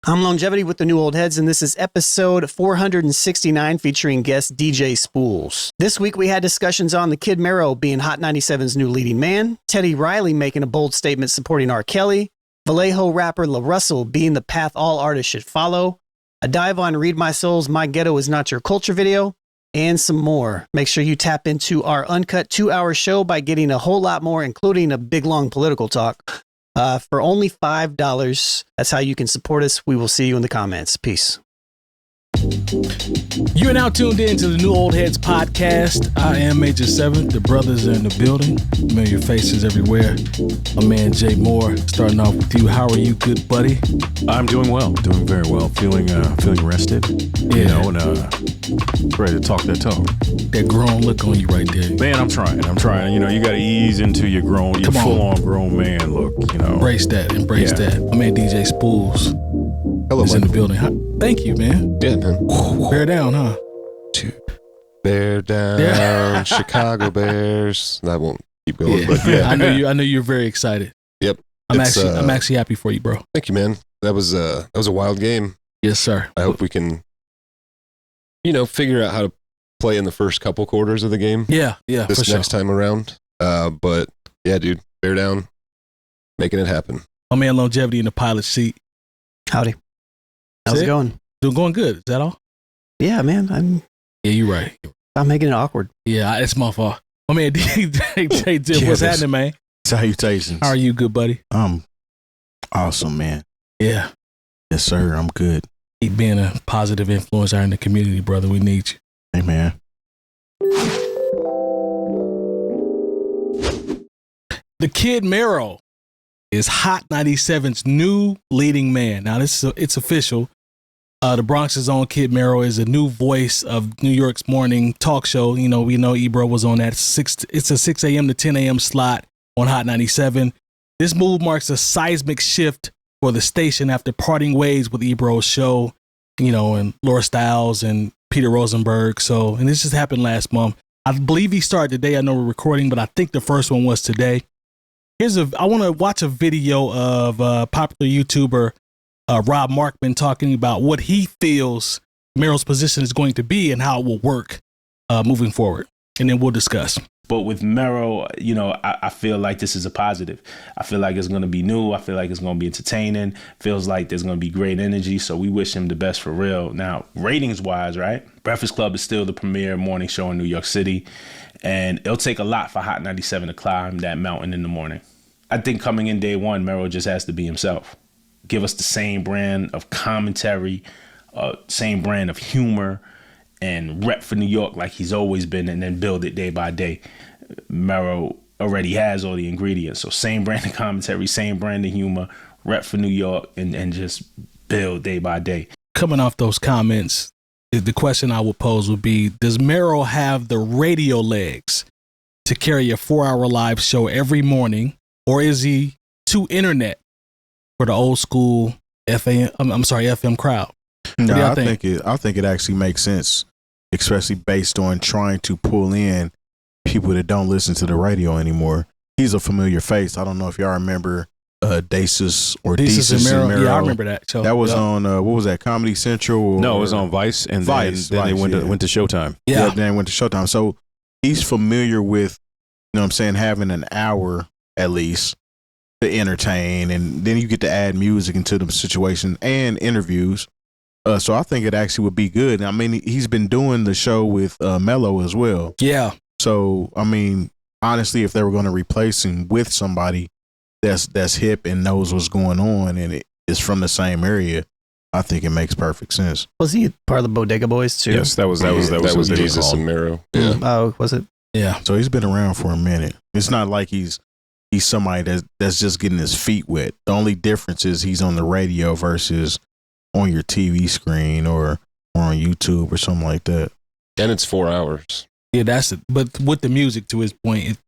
I'm Lonegevity with the New Old Heads, and this is episode 469 featuring guest DJ Spoolz. This week we had discussions on the Kid Mero being Hot 97's new leading man, Teddy Riley making a bold statement supporting R. Kelly, Vallejo rapper LaRussell's being the path all artists should follow, a dive on ReedMySole's My Ghetto Is Not Your Culture video, and some more. Make sure you tap into our uncut 2-hour show by getting a whole lot more, including a big long political talk. For only $5. That's how you can support us. We will see you in the comments. Peace. You are now tuned in to the New Old Heads podcast. I am Major 7th. The brothers are in the building. Familiar faces everywhere. My man Jay Moore, starting off with you. How are you, good buddy? I'm doing well. Doing very well. Feeling rested. Yeah. You know, and ready to talk that talk. That grown look on you right there. Man, I'm trying. You know, you got to ease into your full-on grown man look, you know. Embrace that. My man DJ Spoolz. Hello, is in the building. Thank you, man. Yeah, man. Bear down, huh? Bear down, Chicago Bears. I won't keep going, but yeah. I know you're very excited. Yep. I'm actually happy for you, bro. Thank you, man. That was a wild game. Yes, sir. I hope we can, figure out how to play in the first couple quarters of the game. Yeah, This next time around. But yeah, dude, bear down, making it happen. My man Lonegevity in the pilot seat. Howdy. How's it going? Going good. Is that all? Yeah, man. Yeah, you're right. I'm making it awkward. Yeah, it's my fault. My man DJ Diff, what's happening, man? Salutations. How are you, good buddy? I'm awesome, man. Yeah. Yes, sir. I'm good. Keep being a positive influence out in the community, brother. We need you. Hey, man. The Kid Mero is Hot 97's new leading man. Now, it's official. The Bronx's own Kid Mero is a new voice of New York's morning talk show. You know, we know Ebro was on that. It's a 6 a.m. to 10 a.m. slot on Hot 97. This move marks a seismic shift for the station after parting ways with Ebro's show, and Laura Stiles and Peter Rosenberg. And this just happened last month. I believe he started today. I know we're recording, but I think the first one was today. I want to watch a video of popular YouTuber Rob Markman talking about what he feels Mero's position is going to be and how it will work moving forward. And then we'll discuss. But with Mero, I feel like this is a positive. I feel like it's going to be new. I feel like it's going to be entertaining. Feels like there's going to be great energy. So we wish him the best for real. Now, ratings wise, right? Breakfast Club is still the premier morning show in New York City. And it'll take a lot for Hot 97 to climb that mountain in the morning. I think coming in day one, Mero just has to be himself. Give us the same brand of commentary, same brand of humor, and rep for New York like he's always been, and then build it day by day. Mero already has all the ingredients. So same brand of commentary, same brand of humor, rep for New York, and just build day by day. Coming off those comments, the question I would pose would be, does Mero have the radio legs to carry a 4-hour live show every morning, or is he too internet for the old school FM crowd? No, I think it actually makes sense, especially based on trying to pull in people that don't listen to the radio anymore. He's a familiar face. I don't know if y'all remember Desus and Mero. Yeah, I remember that show. That was on what was that, Comedy Central? No, it was on Vice, and then they went to Showtime. Yeah, then went to Showtime. So he's familiar with, having an hour at least to entertain, and then you get to add music into the situation and interviews. So I think it actually would be good. I mean, he's been doing the show with Mello as well. Yeah. So, I mean, honestly, if they were going to replace him with somebody that's hip and knows what's going on and it is from the same area, I think it makes perfect sense. Was he part of the Bodega Boys too? Yes, that was Desus and Mero. Yeah. Oh, was it? Yeah. So he's been around for a minute. It's not like he's somebody that's just getting his feet wet. The only difference is he's on the radio versus on your TV screen or on YouTube or something like that. And it's 4 hours. Yeah, that's it. But with the music, to his point,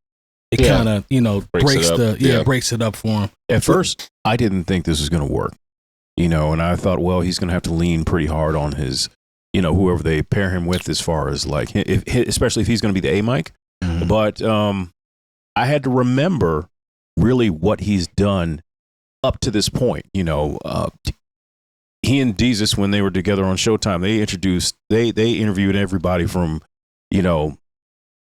it kind of breaks it up for him. At first, I didn't think this was going to work, and I thought, well, he's going to have to lean pretty hard on his, whoever they pair him with, as far as like, especially if he's going to be the A mic. Mm-hmm. But I had to remember really what he's done up to this point. He he and Deezus, when they were together on Showtime, they interviewed everybody from, you know,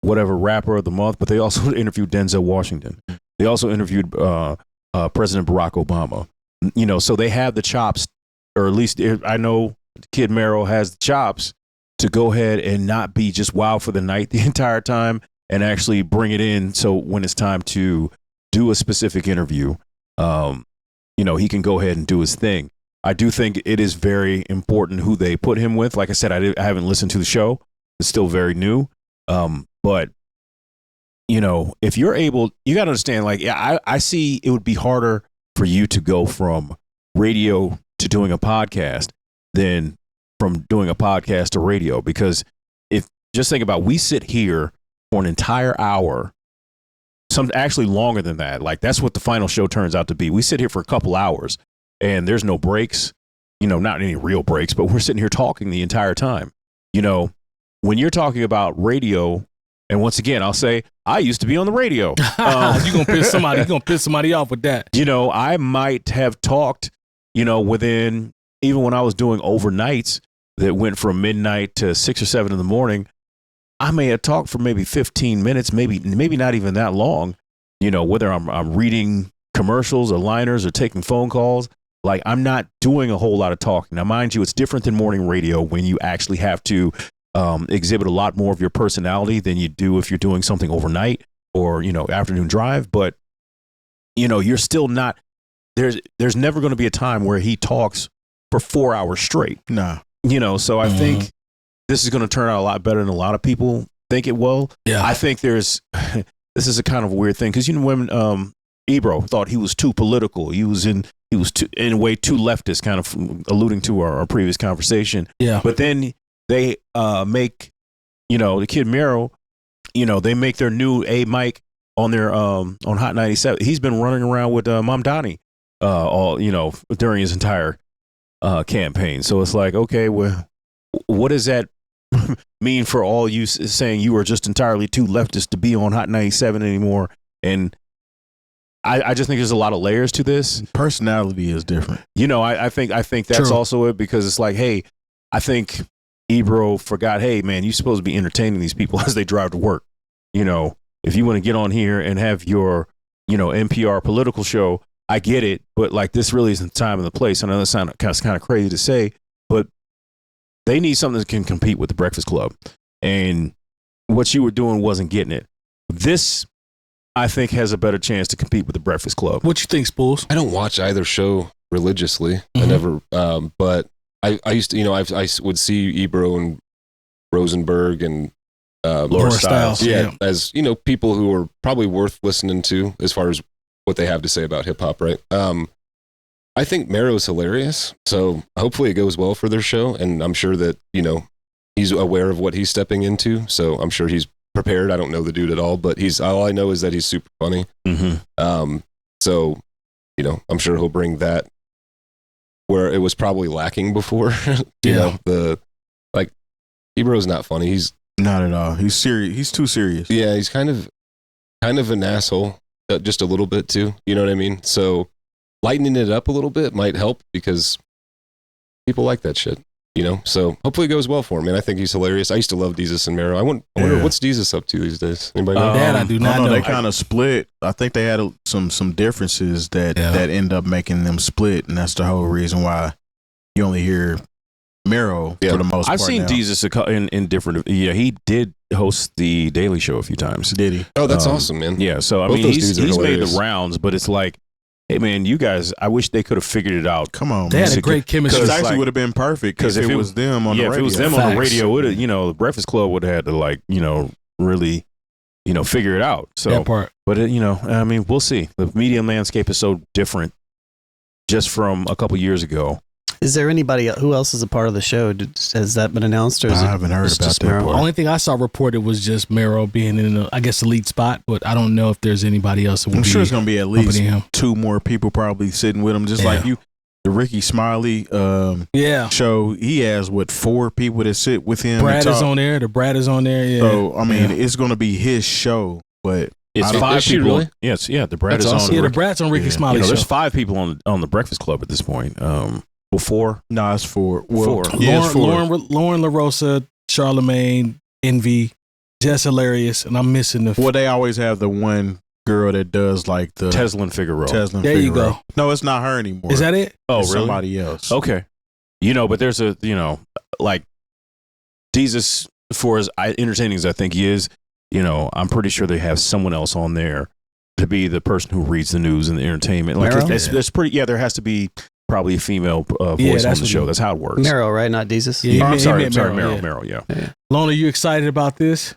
whatever rapper of the month, but they also interviewed Denzel Washington. They also interviewed President Barack Obama. You know, so they have the chops, or at least I know Kid Mero has the chops to go ahead and not be just wild for the night the entire time, and actually bring it in. So when it's time to do a specific interview, you know, he can go ahead and do his thing. I do think it is very important who they put him with. Like I said, I haven't listened to the show. It's still very new. But, you know, if you're able, you got to understand, like, yeah, I see it would be harder for you to go from radio to doing a podcast than from doing a podcast to radio. Because if just think about, we sit here for an entire hour, some actually longer than that. Like, that's what the final show turns out to be. We sit here for a couple hours and there's no breaks, you know, not any real breaks, but we're sitting here talking the entire time. You know, when you're talking about radio, and once again, I'll say, I used to be on the radio. You're going to piss somebody off with that. You know, I might have talked, you know, within, even when I was doing overnights that went from midnight to 6 or 7 in the morning, I may have talked for maybe 15 minutes, maybe not even that long, you know, whether I'm reading commercials or liners or taking phone calls. Like, I'm not doing a whole lot of talking. Now, mind you, it's different than morning radio when you actually have to exhibit a lot more of your personality than you do if you're doing something overnight or, you know, afternoon drive. But, you know, you're still not, there's never going to be a time where he talks for 4 hours straight. Nah. You know, so I think this is going to turn out a lot better than a lot of people think it will. Yeah. I think this is a kind of weird thing, because, you know, when Ebro thought he was too political, he was in a way too leftist, kind of alluding to our previous conversation. Yeah. But then they make, you know, the Kid Mero, you know, they make their new A mic on their on Hot 97. He's been running around with Mom Donnie all, you know, during his entire campaign. So it's like, okay, well, what does that mean for all you saying you are just entirely too leftist to be on Hot 97 anymore? And I just think there's a lot of layers to this. Personality is different. You know, I think that's True. Also it, because it's like, hey, I think Ebro forgot, hey, man, you're supposed to be entertaining these people as they drive to work. You know, if you want to get on here and have your, you know, NPR political show, I get it. But like, this really isn't the time and the place. I know that sounds kind of crazy to say, but they need something that can compete with the Breakfast Club. And what you were doing wasn't getting it. This, I think, has a better chance to compete with the Breakfast Club. What you think, Spoolz? I don't watch either show religiously. I never, but I used to, you know, I would see Ebro and Rosenberg and Laura Styles. Yeah, as, you know, people who are probably worth listening to as far as what they have to say about hip hop, right? I think Mero's hilarious, so hopefully it goes well for their show, and I'm sure that, you know, he's aware of what he's stepping into, so I'm sure he's prepared. I don't know the dude at all, but all I know is that he's super funny. So, you know, I'm sure he'll bring that where it was probably lacking before. you know, Ebro's not funny. He's not at all. He's serious. He's too serious. Yeah, he's kind of an asshole, just a little bit too. You know what I mean? So lightening it up a little bit might help, because people like that shit. You know, so hopefully it goes well for him. And I think he's hilarious. I used to love Deezus and Mero. I wonder what's Deezus up to these days. Anybody know? That I do not know. They kind of split. I think they had some differences that end up making them split, and that's the whole reason why you only hear Mero for the most part. I've seen Deezus in different. Yeah, he did host the Daily Show a few times. Did he? Oh, that's awesome, man. Yeah, so I mean, he's made the rounds, but it's like, hey man, you guys, I wish they could have figured it out. Come on, they man. had a great chemistry. It actually would have been perfect because if it was them on the radio. If it was them on the radio, you know, the Breakfast Club would have had to, like, you know, really, you know, figure it out. So, that part. But you know, I mean, we'll see. The media landscape is so different just from a couple years ago. Is there anybody who else is a part of the show? Has that been announced? Or I haven't heard about that. The only thing I saw reported was just Mero being in the, I guess, the lead spot, but I don't know if there's anybody else. I'm sure it's going to be at least 2 more people probably sitting with him, just like you. The Ricky Smiley show, he has 4 people that sit with him. Brad is on there. The Brad is on there. Yeah. So I mean, it's going to be his show, but it's 5 people. Really? Yes, the Brad is on. Yeah, the Brad's on Ricky Smiley. You know, there's 5 people on the Breakfast Club at this point. Before? No, it's 4. Four. Yeah, it's 4. Lauren LaRossa, Charlemagne, Envy, Jess Hilarious, and I'm missing the. Well, they always have the one girl that does like the Teslin Figueroa. Teslin There you Figueroa. go. No, it's not her anymore. Is that it? Oh, It's really? somebody else. Okay. But there's a, like Jesus, for as entertaining as I think he is, I'm pretty sure they have someone else on there to be the person who reads the news and the entertainment. Like Mero? that's pretty. Yeah, there has to be probably a female voice on that's the what show. he- That's how it works. Mero, right? Not Jesus. Yeah, Oh, I'm sorry, Mero, Mero. Yeah. Lona, you excited about this?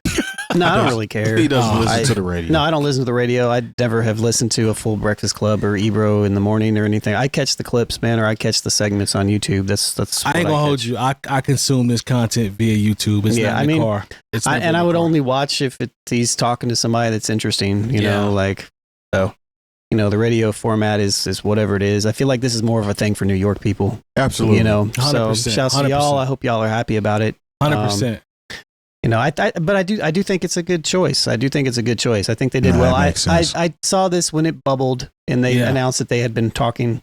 No, I don't really care. He doesn't listen I- to the radio. No, I don't listen to the radio. I never have listened to a full Breakfast Club or Ebro in the morning or anything. I catch the clips, man, or I catch the segments on YouTube. That's. I ain't what gonna hold catch. you. I consume this content via YouTube. It's Yeah, not I in the mean, car. It's never in And I the would car. only watch if he's talking to somebody that's interesting. You Yeah. know, like so. The radio format is whatever it is. I feel like this is more of a thing for New York people. Absolutely. So 100%, shouts to y'all. 100%. I hope y'all are happy about it. 100%. But I do think it's a good choice. I do think it's a good choice. I think they did No, well. that makes sense. I saw this when it bubbled and they Yeah. announced that they had been talking.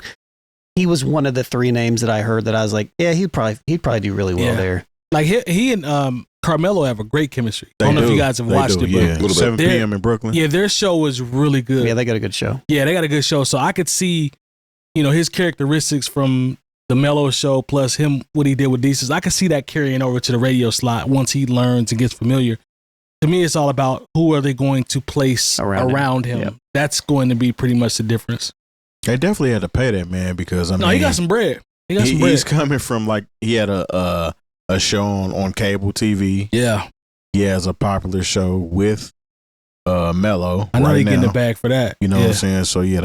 He was one of the 3 names that I heard that I was like, yeah, he'd probably do really well Yeah. there. Like he and Carmelo have a great chemistry. I They don't know if do. you guys have They watched do, it, yeah. but Little bit. 7 They're- p.m. in Brooklyn. yeah, their show is really good. Yeah, they got a good show. Yeah, they got a good show. So I could see, his characteristics from the Mellow show plus him, what he did with Desus. I could see that carrying over to the radio slot once he learns and gets familiar. To me, it's all about who are they going to place around him. Yep. That's going to be pretty much the difference. They definitely had to pay that man because No, he got some bread. He got some bread. he's coming from like he had a show on cable TV. Yeah, He has a popular show with Mello. I know right they getting now. the bag for that. You know Yeah. what I'm saying? So yeah,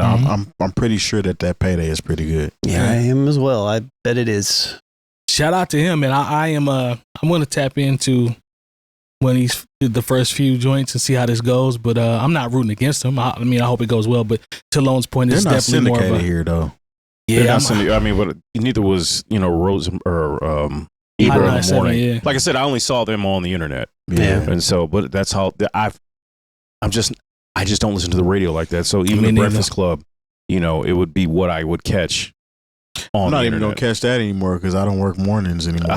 I'm pretty sure that payday is pretty good. Yeah, I am as well. I bet it is. Shout out to him, and I'm going to tap into when he's did the first few joints and see how this goes. But I'm not rooting against him. I hope it goes well. But to Lone's point, They're it's not definitely more of syndicated a here though. They're yeah. not syndicated. but neither was Rose or Hot Ebro in the 97, morning. yeah. Like I said, I only saw them on the internet, Yeah. and so but that's how I just don't listen to the radio like that. So even Me the neither. Breakfast Club, it would be what I would catch on I'm not the even gonna internet. catch that anymore because I don't work mornings anymore.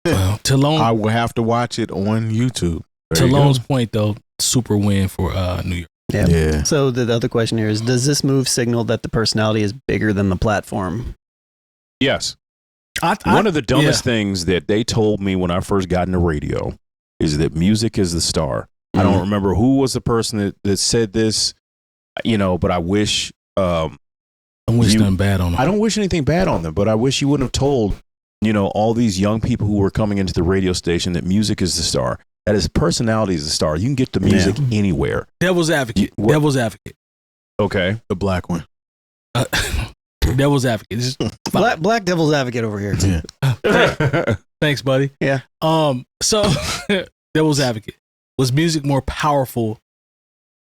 Well, to Lone, So I will have to watch it on YouTube. to There you go. Lone's point though, super win for New York. Yeah. Yeah. So the other question here is, does this move signal that the personality is bigger than the platform? Yes. One of the dumbest yeah. things that they told me when I first got into radio is that music is the star. I don't remember who was the person that said this, but I wish I wish nothing bad on him. I don't wish anything bad on them, but I wish you wouldn't have told, all these young people who were coming into the radio station that music is the star. That is, personality is the star. You can get the music anywhere. Devil's advocate. What- Devil's advocate. Okay. The black one. Devil's advocate. This is- Black devil's advocate over here. Yeah. Thanks, buddy. Yeah. So devil's advocate. Was music more powerful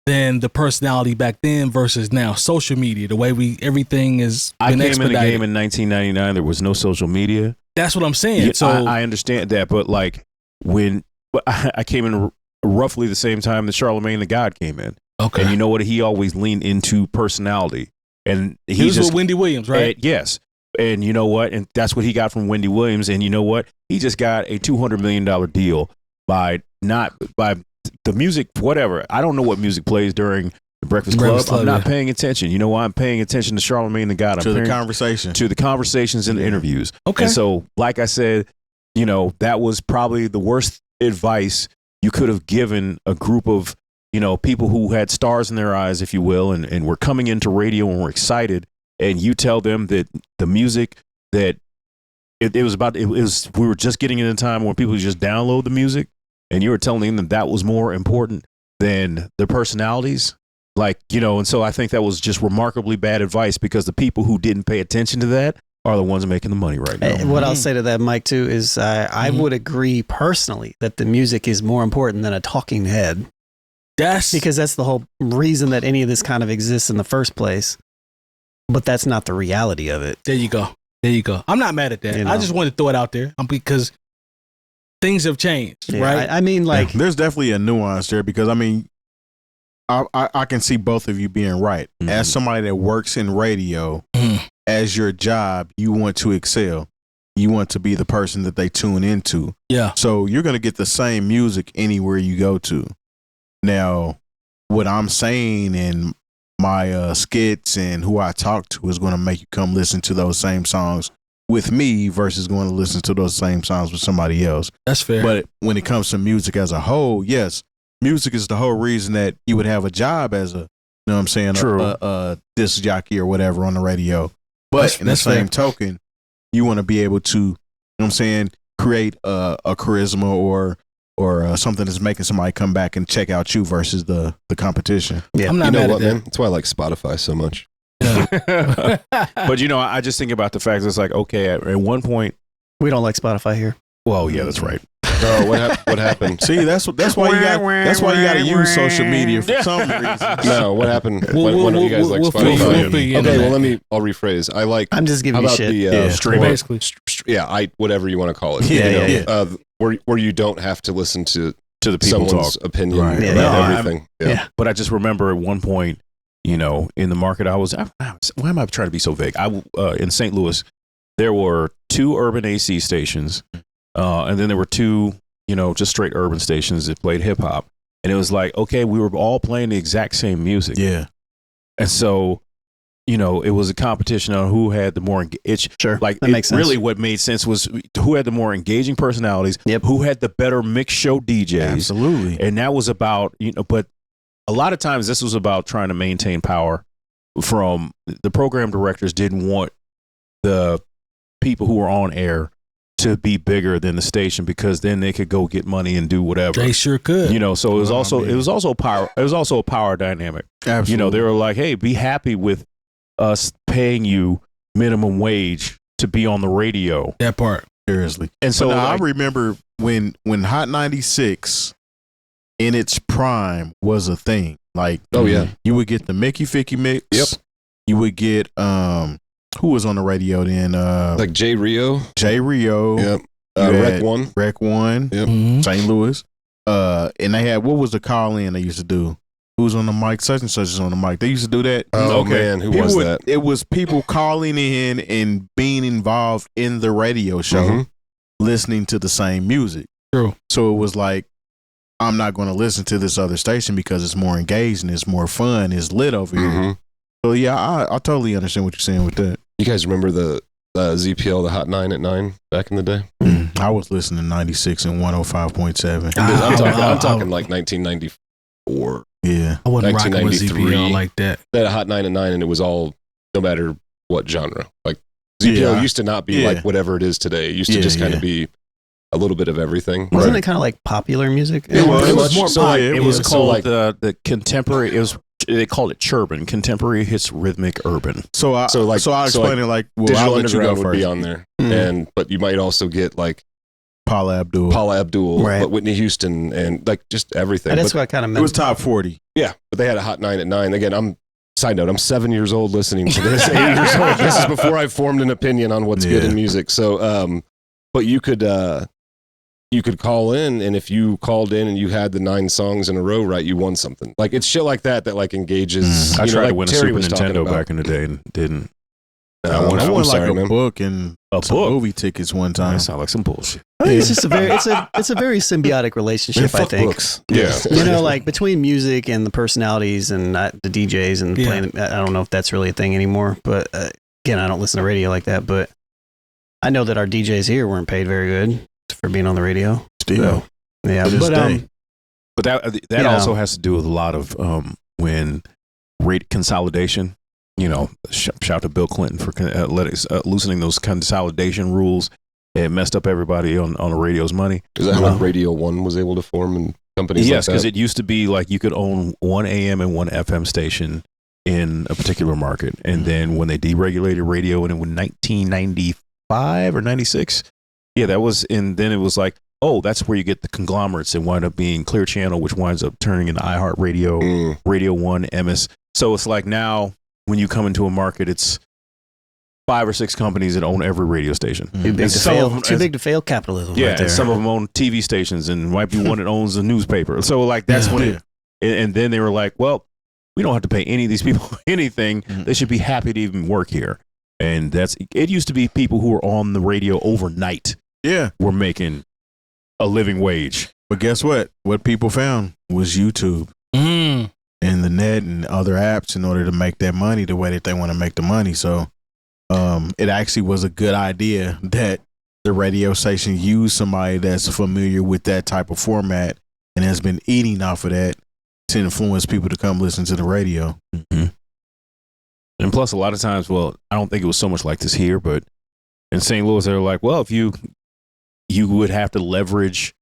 than the personality back then versus now? Social media, the way everything is I been came in expedited. the game in 1999. There was no social media. That's what I'm saying. Yeah, So I understand that, but like but I came in roughly the same time that Charlemagne the God came in. okay. And you know what? He always leaned into personality. And he was just with Wendy Williams, right? yes. And you know what? And that's what he got from Wendy Williams. And you know what? He just got a $200 million deal by the music, whatever. I don't know what music plays during the Breakfast Club. Breakfast Club, I'm not yeah. paying attention. You know why? I'm paying attention to Charlemagne the God. To the paying conversation. to the conversations and the interviews. Okay. And so, like I said, that was probably the worst advice you could have given a group of, people who had stars in their eyes, if you will, and were coming into radio and were excited. And you tell them that the music that we were just getting in a time where people just download the music, and you were telling them that was more important than the personalities. And so I think that was just remarkably bad advice because the people who didn't pay attention to that are the ones making the money right now. What I'll say to that, Mike, too, is I would agree personally that the music is more important than a talking head, because that's the whole reason that any of this kind of exists in the first place. But that's not the reality of it. There you go. I'm not mad at that. You know. I just wanted to throw it out there because things have changed, Yeah, right? I mean, like, there's definitely a nuance there because I can see both of you being right. Mhm. As somebody that works in radio, Mhm. as your job, you want to excel. You want to be the person that they tune into. Yeah. So you're going to get the same music anywhere you go to. Now, what I'm saying in my skits and who I talk to is going to make you come listen to those same songs with me versus going to listen to those same songs with somebody else. That's fair. But when it comes to music as a whole, yes, music is the whole reason that you would have a job as a, you know what I'm saying, a disc jockey or whatever on the radio. But in the same token, you want to be able to, you know what I'm saying, create a charisma or something that's making somebody come back and check out you versus the competition. Yeah, I'm not You know mad what, at that. man? That's why I like Spotify so much. But I just think about the fact that it's like, okay, at one point, we don't like Spotify here. well, yeah, that's right. Oh, what happened? See, that's why you got to use social media for some reason. No, what happened? When do you guys like Spotify? I'll rephrase. I like. I'm just giving how you about shit. the Streaming. Basically. whatever you want to call it. Yeah. Where you don't have to listen to The people someone's talk. opinion Right. Yeah, about yeah. everything. Yeah. But I just remember at one point, in the market, why am I trying to be so vague? In St. Louis, there were 2 urban AC stations, and then there were 2, just straight urban stations that played hip hop. And it was like, okay, we were all playing the exact same music. Yeah. And so, it was a competition on who had the more Sure, like that makes sense. Really, what made sense was who had the more engaging personalities. Yep. Who had the better mix show DJs. Absolutely. And that was about, but a lot of times this was about trying to maintain power from the program directors didn't want the people who were on air to be bigger than the station because then they could go get money and do whatever. They sure could. So it was also a power dynamic. Absolutely. They were like, hey, be happy with us paying you minimum wage to be on the radio. That part. Seriously. And so I remember when Hot 96 in its prime was a thing. Like, Oh, yeah. you would get the Mickey Ficky mix. Yep. You would get who was on the radio then? Like Jay Rio. Jay Rio. Yep. You had Rec One. Rec One. Yep. Mhm. St. Louis. And they had, what was the call in they used to do? Who's on the mic? Such and such is on the mic. They used to do that. Oh, man, who was that? It was people calling in and being involved in the radio show, Mhm. listening to the same music. True. So it was like, I'm not going to listen to this other station because it's more engaging, it's more fun, it's lit over here. Mhm. So yeah, I totally understand what you're saying with that. You guys remember the ZPL, the Hot 9 at 9 back in the day? I was listening to 96 and 105.7. I'm talking like 1994. Yeah. I wasn't rocking with 1993. ZPL like that. They had a Hot 9 at 9, and it was all, no matter what genre. Like ZPL Yeah. used to not be Yeah. like whatever it is today. It used to Yeah, just kind yeah. of be a little bit of everything. Wasn't Right. it kind of like popular music? It was. It was more So, pop. like, it was so, called like- the contemporary. They called it Churban, contemporary hits rhythmic urban. So I'll explain it like, well, Digital I'll let you go Underground would be first. on there, Mm. but you might also get like Paula Abdul. Paula Abdul, Right. but Whitney Houston, and like just everything. That's But, what I kind of It meant. was top 40. yeah, but they had a Hot 9 at 9. Again, side note, I'm 7 years old listening to this. 8 years old. This is before I formed an opinion on what's good Yeah. in music. So, but you could call in, and if you called in and you had the 9 songs in a row right, you won something. Like it's shit like that like engages. I tried like to win a Terry Super was talking Nintendo about. back in the day and didn't. I won I'm like sorry, a man. book and A some book? movie tickets one time. That sound like some bullshit. I think it's just it's a very symbiotic relationship. I Fuck think. books. Yeah. Like between music and the personalities and the DJs and Yeah. playing. I don't know if that's really a thing anymore. But again, I don't listen to radio like that. But I know that our DJs here weren't paid very good for being on the radio. Still. So, yeah, To this but day. But that Yeah. also has to do with a lot of when rate consolidation. Shout to Bill Clinton for loosening those consolidation rules. It messed up everybody on the radio's money. Is that how like Radio 1 was able to form and companies Yes, like because that? it used to be like you could own one AM and one FM station in a particular market. And then when they deregulated radio in 1995 or 96, that was, and then it was like, oh, that's where you get the conglomerates and wind up being Clear Channel, which winds up turning into iHeartRadio, Radio 1, MS. So it's like now when you come into a market, it's 5 or 6 companies that own every radio station. too big And to some fail. of them- Too big to fail capitalism. Yeah, right there. and some of them own TV stations, and might be one that owns a newspaper. So like that's when it, and then they were like, well, we don't have to pay any of these people anything. They should be happy to even work here. And it used to be people who were on the radio overnight. Yeah. Were making a living wage. But guess what? What people found was YouTube and the net and other apps in order to make that money the way that they want to make the money. So it actually was a good idea that the radio station used somebody that's familiar with that type of format and has been eating off of that to influence people to come listen to the radio. Mm-hmm. And plus, a lot of times, well, I don't think it was so much like this here, but in St. Louis, they were like, well, if you would have to leverage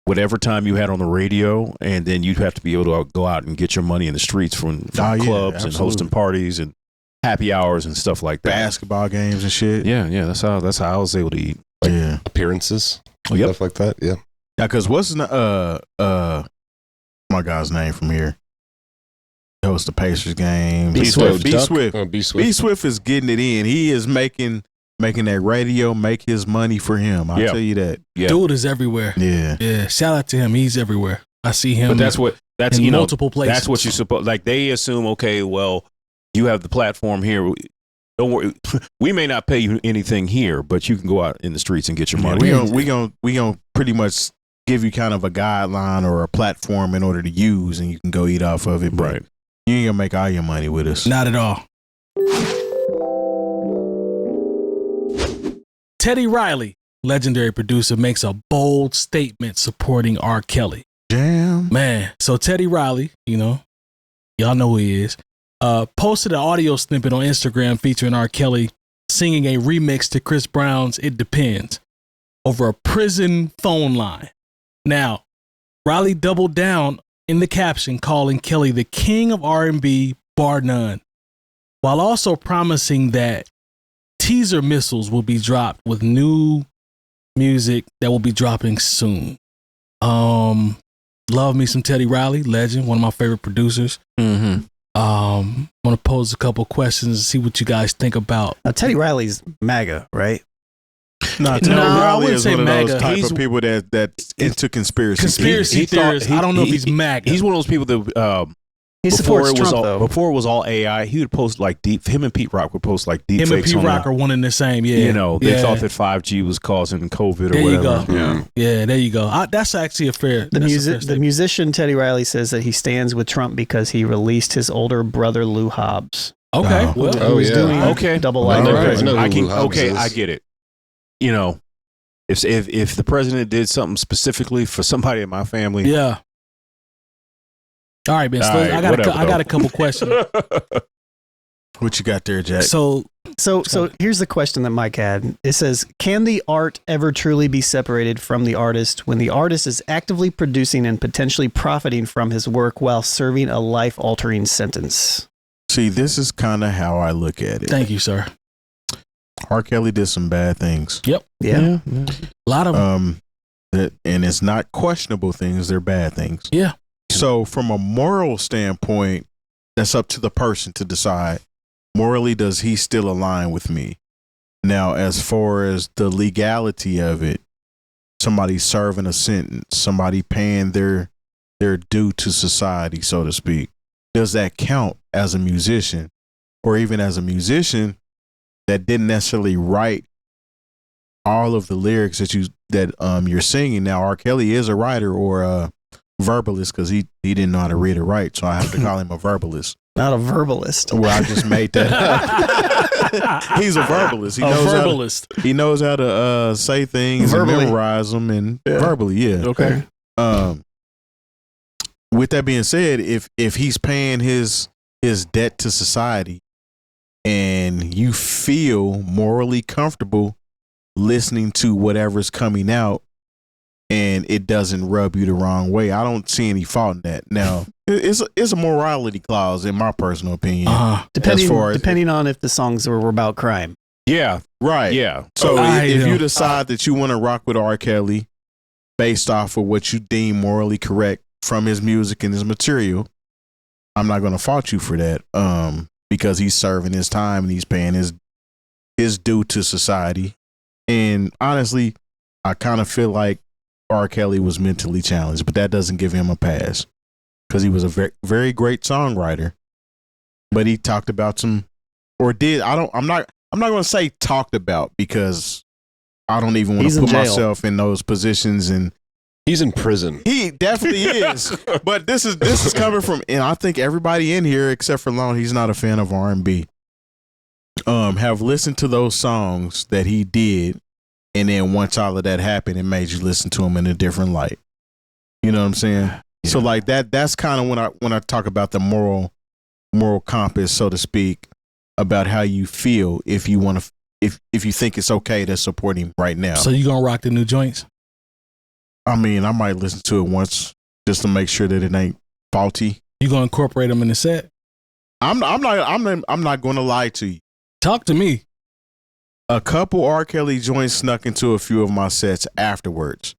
whatever time you had on the radio, and then you'd have to be able to go out and get your money in the streets from clubs and hosting parties and happy hours and stuff like that. Basketball games and shit. Yeah, that's how I was able to eat. Like appearances, stuff like that. Yeah. Yeah, because what's my guy's name from here? He hosts the Pacers game. B Swift. B Swift is getting it in. He is making that radio make his money for him. I'll tell you that. Yeah. Dude is everywhere. Yeah. Shout out to him. He's everywhere. I see him. But that's in multiple places. That's what you suppose. Like they assume, okay, well, you have the platform here. Don't worry. We may not pay you anything here, but you can go out in the streets and get your money. We gonna pretty much give you kind of a guideline or a platform in order to use, and you can go eat off of it. But right. You ain't gonna make all your money with us. Not at all. Teddy Riley, legendary producer, makes a bold statement supporting R. Kelly. Damn. Man, so Teddy Riley, y'all know who he is, posted an audio snippet on Instagram featuring R. Kelly singing a remix to Chris Brown's It Depends over a prison phone line. Now, Riley doubled down in the caption, calling Kelly the king of R&B, bar none, while also promising that teaser missiles will be dropped with new music that will be dropping soon. Love me some Teddy Riley, legend, one of my favorite producers. Mm-hmm. Want to pose a couple questions and see what you guys think about. Now, Teddy Riley's MAGA, right? No, I wouldn't say MAGA. Type of people that into conspiracy theorists. I don't know if he's MAGA. He's one of those people that he supports Trump, though. Before it was all AI, he would post like him and Pete Rock would post like deep him fakes. Him and Pete Rock are one and the same. Yeah, they thought that 5G was causing COVID or there whatever. You go. Yeah, there you go. That's actually a fair. The musician Teddy Riley says that he stands with Trump because he released his older brother Lou Hobbs. Okay, who was doing double life. I get it. If the president did something specifically for somebody in my family, yeah. All right, Ben. I got a couple questions. What you got there, Jack? So here's the question that Mike had. It says, can the art ever truly be separated from the artist when the artist is actively producing and potentially profiting from his work while serving a life-altering sentence? See, this is kind of how I look at it. Thank you, sir. R. Kelly did some bad things. Yep. Yeah. A lot of them. And it's not questionable things, they're bad things. Yeah. So from a moral standpoint, that's up to the person to decide. Morally, does he still align with me? Now, as far as the legality of it, somebody serving a sentence, somebody paying their due to society, so to speak, does that count as a musician? Or even as a musician that didn't necessarily write all of the lyrics that you're singing. Now, R. Kelly is a writer or a verbalist because he didn't know how to read or write, so I have to call him a verbalist. Not a verbalist. Well, I just made that up. He's a verbalist. He knows how to say things verbally. And memorize them and verbally, yeah. Okay. With that being said, if he's paying his debt to society and you feel morally comfortable listening to whatever's coming out and it doesn't rub you the wrong way, I don't see any fault in that. Now, it's a morality clause in my personal opinion. Depending on if the songs were about crime. Yeah, right. Yeah. So if you decide that you want to rock with R. Kelly based off of what you deem morally correct from his music and his material, I'm not going to fault you for that. Because he's serving his time and he's paying his due to society. And honestly, I kind of feel like R. Kelly was mentally challenged, but that doesn't give him a pass because he was a very, very great songwriter. But he talked about I'm I'm not going to say talked about because I don't even want to put myself in those positions, and he's in prison. he definitely is. But this is coming from, and I think everybody in here except for Lone, he's not a fan of R&B. Have listened to those songs that he did, and then once all of that happened, it made you listen to him in a different light. You know what I'm saying? Yeah. So like that's kind of when I talk about the moral compass, so to speak, about how you feel if you want to, if you think it's okay to support him right now. So you gonna rock the new joints? I mean, I might listen to it once just to make sure that it ain't faulty. You gonna incorporate them in the set? I'm not going to lie to you. Talk to me. A couple R. Kelly joints snuck into a few of my sets afterwards,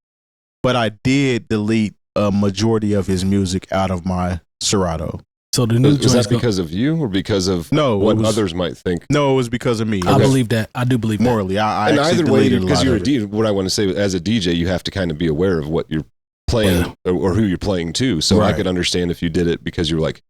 but I did delete a majority of his music out of my Serato. So the new was that because of you or because of what others might think? No, it was because of me. I believe that. I do believe morally. that. I and actually either way, deleted because a lot you're a of it. DJ, what I want to say as a DJ, you have to kind of be aware of what you're playing or who you're playing to. So I could understand if you did it because you're like,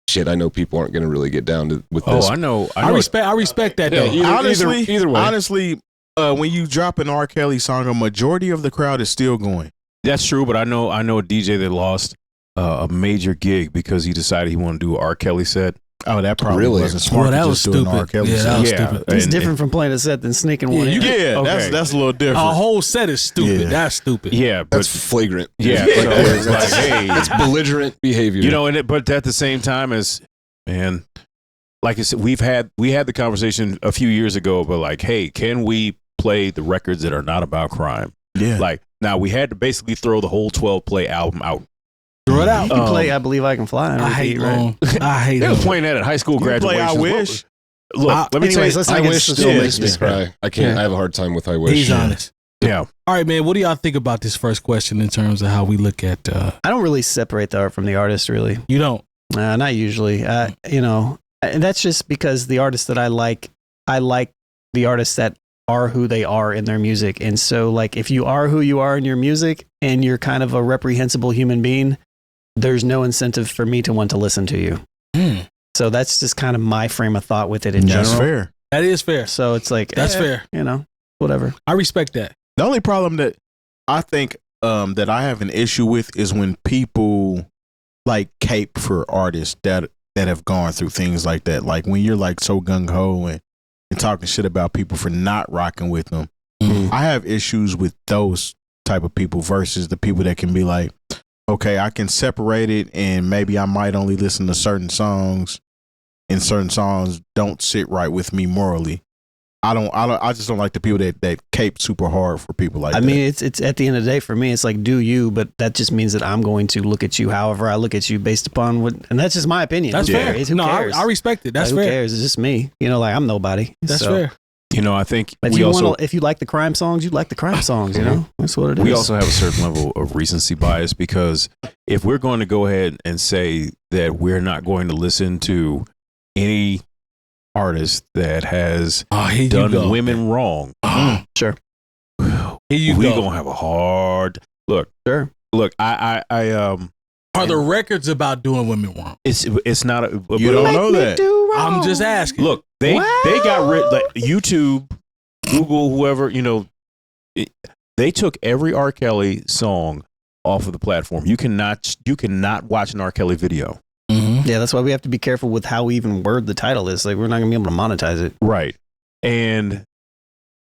shit, I know people aren't going to really get down with this. I know. I respect that though. Either way. Honestly, when you drop an R. Kelly song, a majority of the crowd is still going. That's true, but I know a DJ that lost a major gig because he decided he wanted to do an R. Kelly set. Oh, that probably wasn't smart. Well, that to was just do an stupid. R. Kelly Yeah, set. that was stupid. It's different from playing a set than sneaking one in. Yeah, Okay. that's a little different. A whole set is stupid. Yeah. That's stupid. Yeah, but That's flagrant. yeah, Like, so it's like, hey, it's belligerent behavior. you know, but at the same time, as man, like I said, we had the conversation a few years ago, but like, hey, can we play the records that are not about crime? Yeah. Like now, we had to basically throw the whole 12-play album out. Throw it out. You can play I Believe I Can Fly. I hate Long. I hate They were him. playing that at high school You play graduation. I Wish. Look, let me tell you. let's I not get Wish still specific. makes me cry. I can't. I have a hard time with I Wish. He's honest. Yeah. All right, man. What do y'all think about this first question in terms of how we look at? I don't really separate the art from the artist, really. You don't. Not usually. You know, and that's just because the artists that I like the artists that are who they are in their music. And so, like, if you are who you are in your music and you're kind of a reprehensible human being, there's no incentive for me to want to listen to you. So that's just kind of my frame of thought with it in general. That's fair. That is fair. So it's like, That's fair. You know, whatever. I respect that. The only problem that I think that I have an issue with is when people like cape for artists that have gone through things like that. Like when you're like so gung ho and talking shit about people for not rocking with them. I have issues with those type of people versus the people that can be like, okay, I can separate it and maybe I might only listen to certain songs and certain songs don't sit right with me morally. I just don't like the people that cape super hard for people like that. I mean, it's at the end of the day for me, it's like, do you, but that just means that I'm going to look at you however I look at you based upon what, and that's just my opinion. That's Who fair. cares? Who No, cares? I respect it. That's Like, fair. Who cares? It's just me. You know, like I'm nobody. That's So, fair. You know, I think If if you like the crime songs, you like the crime songs. You know, that's what it is. we also have a certain level of recency bias because if we're going to go ahead and say that we're not going to listen to any artist that has done women wrong, Sure. Here you we're go. gonna have a hard look. Sure. Look, I Are the records about doing women wrong? it's not a you don't know that. I'm just asking. look. They got rid like YouTube, Google, whoever, you know, they took every R. Kelly song off of the platform. You cannot watch an R. Kelly video. Yeah, that's why we have to be careful with how we even word the title is. Like, we're not gonna be able to monetize it. Right. And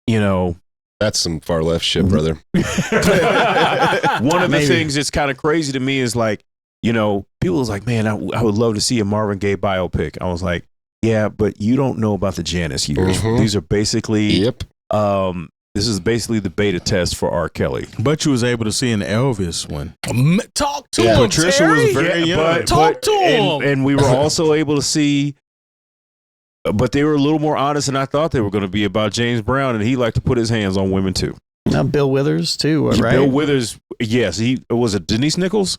you know, That's some far left shit, brother. one of the Maybe. things that's kind of crazy to me is like, you know, people was like, man, I would love to see a Marvin Gaye biopic. I was like, yeah, but you don't know about the Janice years. These are basically, Yep. this is basically the beta test for R. Kelly. But you was able to see an Elvis one. Talk to him, Patricia Terry. was very young. Talk to him. And we were also able to see, but they were a little more honest than I thought they were going to be about James Brown, and he liked to put his hands on women too. Now Bill Withers too, right? Bill Withers, yes, he was it Denise Nichols.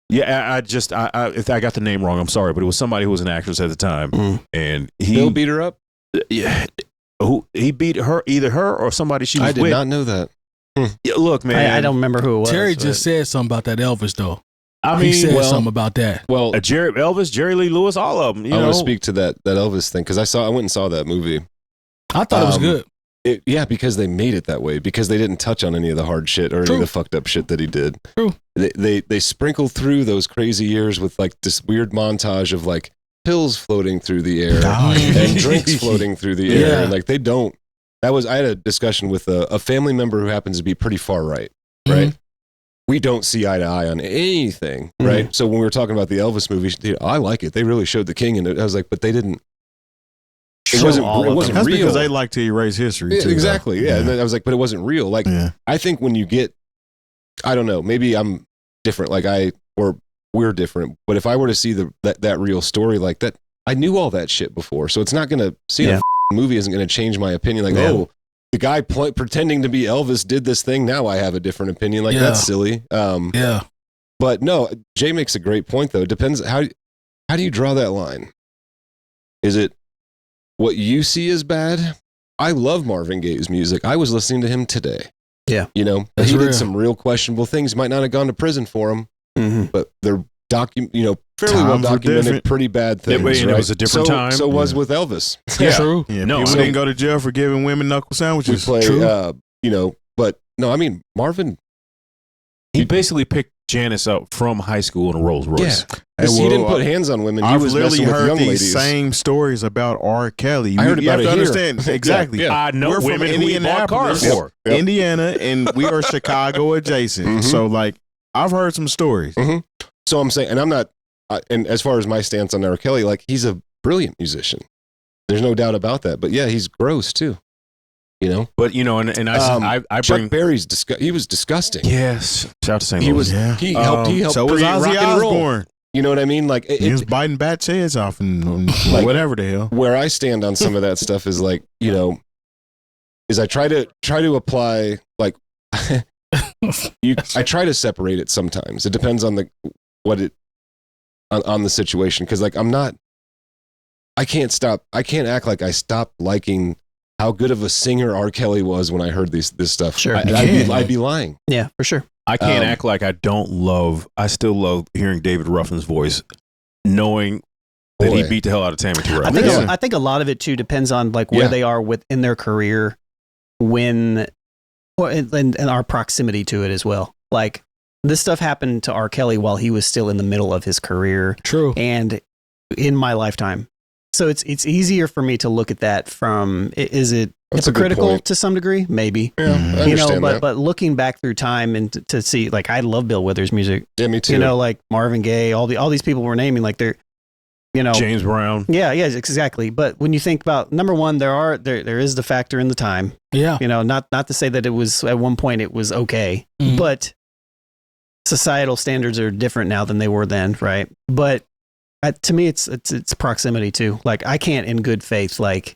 Yeah, I if I got the name wrong, I'm sorry, but it was somebody who was an actress at the time, and Bill beat her up. Yeah, who he beat her, either her or somebody she was I did with. not know that. Yeah, look, man, I don't remember who it was. Terry but- just said something about that Elvis though. I He mean, said well- something about that. Well, Elvis, Jerry Lee Lewis, all of them. You I know, want to speak to that Elvis thing because I went and saw that movie, I thought it was good. Yeah, because they made it that way, because they didn't touch on any of the hard shit or any of the fucked up shit that he did. True. They sprinkled through those crazy years with like this weird montage of like pills floating through the air and drinks floating through the air. And like I had a discussion with a family member who happens to be pretty far right, right? Mm-hmm. We don't see eye to eye on anything, right? So when we were talking about the Elvis movie, I like it. They really showed the king, and I was like, but they didn't. It wasn't That's real. because they like to erase history too. Exactly. Yeah. And then I was like, but it wasn't real. Like, I think when you get, I don't know, maybe I'm different. Like we're different. But if I were to see that real story like that, I knew all that shit before. So it's not going to see a movie isn't going to change my opinion. Like, oh, the guy pretending to be Elvis did this thing. Now I have a different opinion. Like that's silly. But no, Jay makes a great point though. It depends. How do you draw that line? Is it what you see as bad? I love Marvin Gaye's music. I was listening to him today. Yeah. You know, he did some real questionable things. Might not have gone to prison for him, but they're fairly well documented, pretty bad things. Right? It was a different time. So was with Elvis. True. Yeah, no, people didn't go to jail for giving women knuckle sandwiches. True. But no, I mean, Marvin. He basically picked Janice up from high school in a Rolls Royce. Yeah. He didn't put hands on women. He was literally heard these same stories about R. Kelly. I heard about it understand exactly. I know we're women from Indianapolis, Indiana, and we are Chicago adjacent. So, like, I've heard some stories. So I'm saying, and I'm not. And as far as my stance on R. Kelly, like he's a brilliant musician. There's no doubt about that. But yeah, he's gross too. You know, but I bring Chuck Berry's he was disgusting. Yes, shout to St. He Louis. was. He helped. So was Ozzy Osbourne. You know what I mean? Like he was biting bats' heads off and like, whatever the hell. Where I stand on some of that stuff is like, is I try to apply like I try to separate it sometimes. It depends on on the situation, because like I can't act like I stopped liking how good of a singer R. Kelly was when I heard this stuff. Sure. I'd be lying. Yeah, for sure. I can't act like I still love hearing David Ruffin's voice, knowing that he beat the hell out of Tammy Terrell. I think a lot of it too depends on like where they are in their career and our proximity to it as well. Like this stuff happened to R. Kelly while he was still in the middle of his career. True. And in my lifetime. So it's easier for me to look at that from, is it hypocritical to some degree? Maybe. Yeah, I understand that. But looking back through time and to see, like, I love Bill Withers' music. Yeah, me too. Like Marvin Gaye, all these people we're naming, like they're, James Brown. Yeah, exactly. But when you think about, number one, there is the factor in the time. Yeah. Not to say that it was, at one point it was okay, but societal standards are different now than they were then, right? But to me, it's proximity too. Like I can't, in good faith, like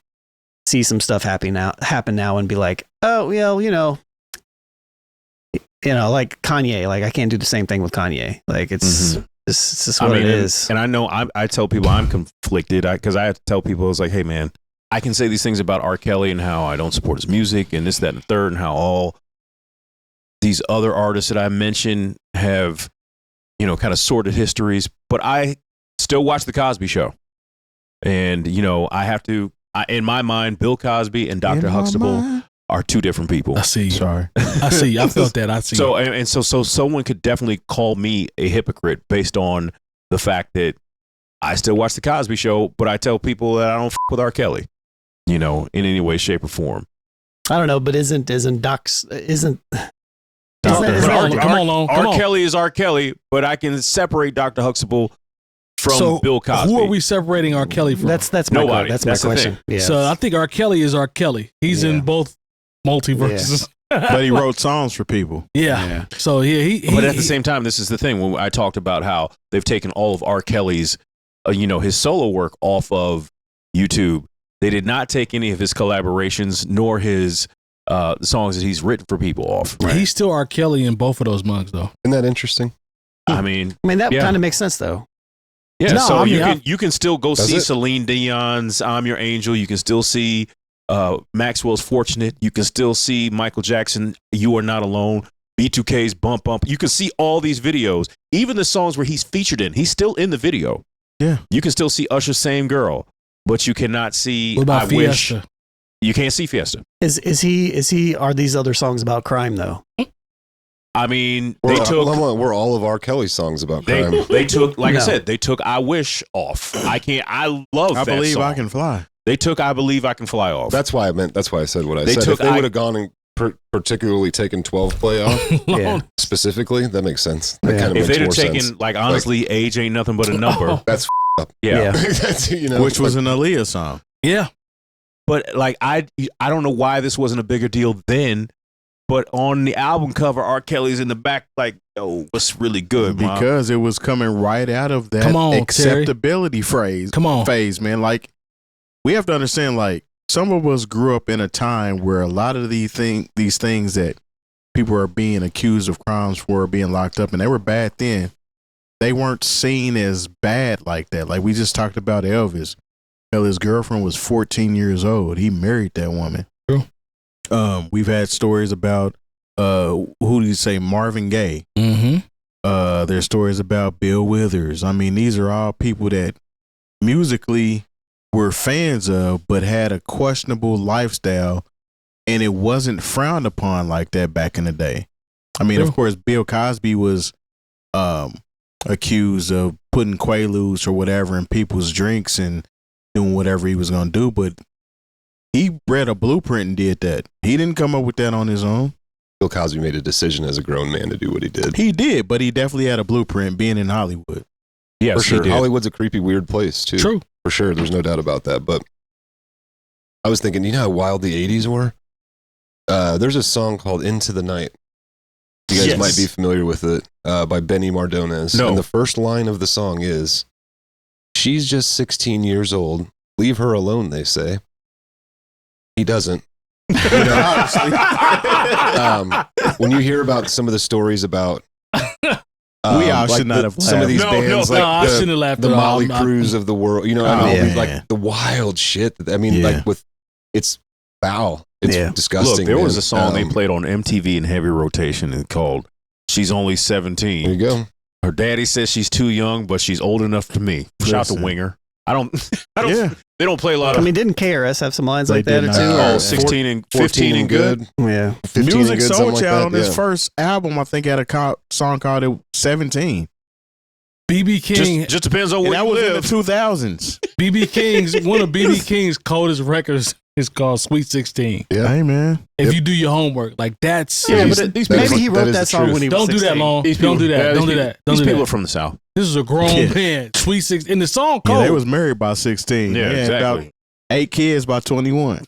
see some stuff happen now, and be like, oh well, like Kanye. Like I can't do the same thing with Kanye. Like it's just what it is. And I know I tell people I'm conflicted because I have to tell people, it's like, hey man, I can say these things about R. Kelly and how I don't support his music and this, that, and the third, and how all these other artists that I mentioned have, kind of sordid histories, but I still watch The Cosby Show. And, I have to, in my mind, Bill Cosby and Dr. Huxtable are two different people. I see. Sorry. I see. I felt that. I see. So someone could definitely call me a hypocrite based on the fact that I still watch The Cosby Show, but I tell people that I don't with R. Kelly, in any way, shape, or form. I don't know, but isn't R. Kelly is R. Kelly, but I can separate Dr. Huxtable from Bill Cosby. Who are we separating R. Kelly from? That's nobody. That's my question. Yeah. So I think R. Kelly is R. Kelly. He's in both multiverses. But he wrote songs for people. Yeah. So but at the same time, this is the thing. When I talked about how they've taken all of R. Kelly's, his solo work off of YouTube, they did not take any of his collaborations nor his songs that he's written for people off. Right? He's still R. Kelly in both of those mugs, though. Isn't that interesting? I mean, that kind of makes sense, though. Yeah, no, you can still go see Celine Dion's "I'm Your Angel." You can still see Maxwell's "Fortunate." You can still see Michael Jackson, "You Are Not Alone." B2K's "Bump Bump." You can see all these videos, even the songs where he's featured in. He's still in the video. Yeah, you can still see Usher's "Same Girl," but you cannot see what about "I Wish." You can't see Fiesta. Is he? Are these other songs about crime though? I mean, we're all of R. Kelly's songs about crime. They took, like No. I said, they took "I Wish" off. I love I that believe song. I can fly. They took "I Believe I Can Fly" off. That's why I said what I They said. took If they would have gone and particularly taken 12 play off Yeah. specifically, that makes sense. That Yeah. kind of if makes they'd more have taken, sense. like, honestly, age ain't nothing but a number. That's up. Yeah. That's, you know, Which was an Aaliyah song. Yeah. But like I don't know why this wasn't a bigger deal then, but on the album cover, R. Kelly's in the back like, yo, what's really good, Mom? Because it was coming right out of that Come on, acceptability phase. Come on. Phase, man. Like, we have to understand, like, some of us grew up in a time where a lot of these things that people are being accused of crimes for, being locked up, and they were bad then. They weren't seen as bad like that. Like we just talked about Elvis. Hell, his girlfriend was 14 years old. He married that woman. True. We've had stories about who do you say, Marvin Gaye. Mm-hmm. There's stories about Bill Withers. I mean, these are all people that musically were fans of, but had a questionable lifestyle, and it wasn't frowned upon like that back in the day. I mean, True. of course, Bill Cosby was accused of putting Quaaludes or whatever in people's drinks and doing whatever he was going to do, but he read a blueprint and did that. He didn't come up with that on his own. Bill Cosby made a decision as a grown man to do what he did. He did, but he definitely had a blueprint being in Hollywood. Yes, For sure. he did. Hollywood's a creepy, weird place, too. True. For sure. There's no doubt about that. But I was thinking, you know how wild the 80s were? There's a song called Into the Night. You guys Yes. might be familiar with it, by Benny Mardones. No. And the first line of the song is, "She's just 16 years old. Leave her alone," they say. He doesn't. You know, when you hear about some of the stories about We all should not have some of these No, bands, no, like I shouldn't have laughed the at all. Molly I'm- Crews of the world, you know, Oh, I mean, man. like the wild shit. I mean, Yeah. like with it's foul, it's Yeah. disgusting. Look, there was man. a song they played on MTV in heavy rotation called "She's Only 17." There you go. Her daddy says she's too young, but she's old enough to me. Shout out to Listen. Winger. I don't. Yeah. They don't play a lot I of. mean, didn't KRS have some lines They like that did or two? not. Or- Oh, 16 and 15 14 and good. Yeah. 15 Music and good, Soul something like Child that, on his yeah. first album, I think, had a song called 17. BB King. Just depends on And where that you was in the live. 2000s. BB King's one of BB King's coldest records is called "Sweet 16." Yeah. Hey, man. If you do your homework, like that's Yeah, these- but these Maybe people, he that wrote is that the song truth. when he was don't do that 16. long. these Don't people- do that. yeah, Don't these do people- that. Don't These do people that. are from the South. This is a grown Yeah. man. Sweet 16. And the song Yeah, cold. they was married by 16. Yeah, They had exactly. about 8 kids by 21.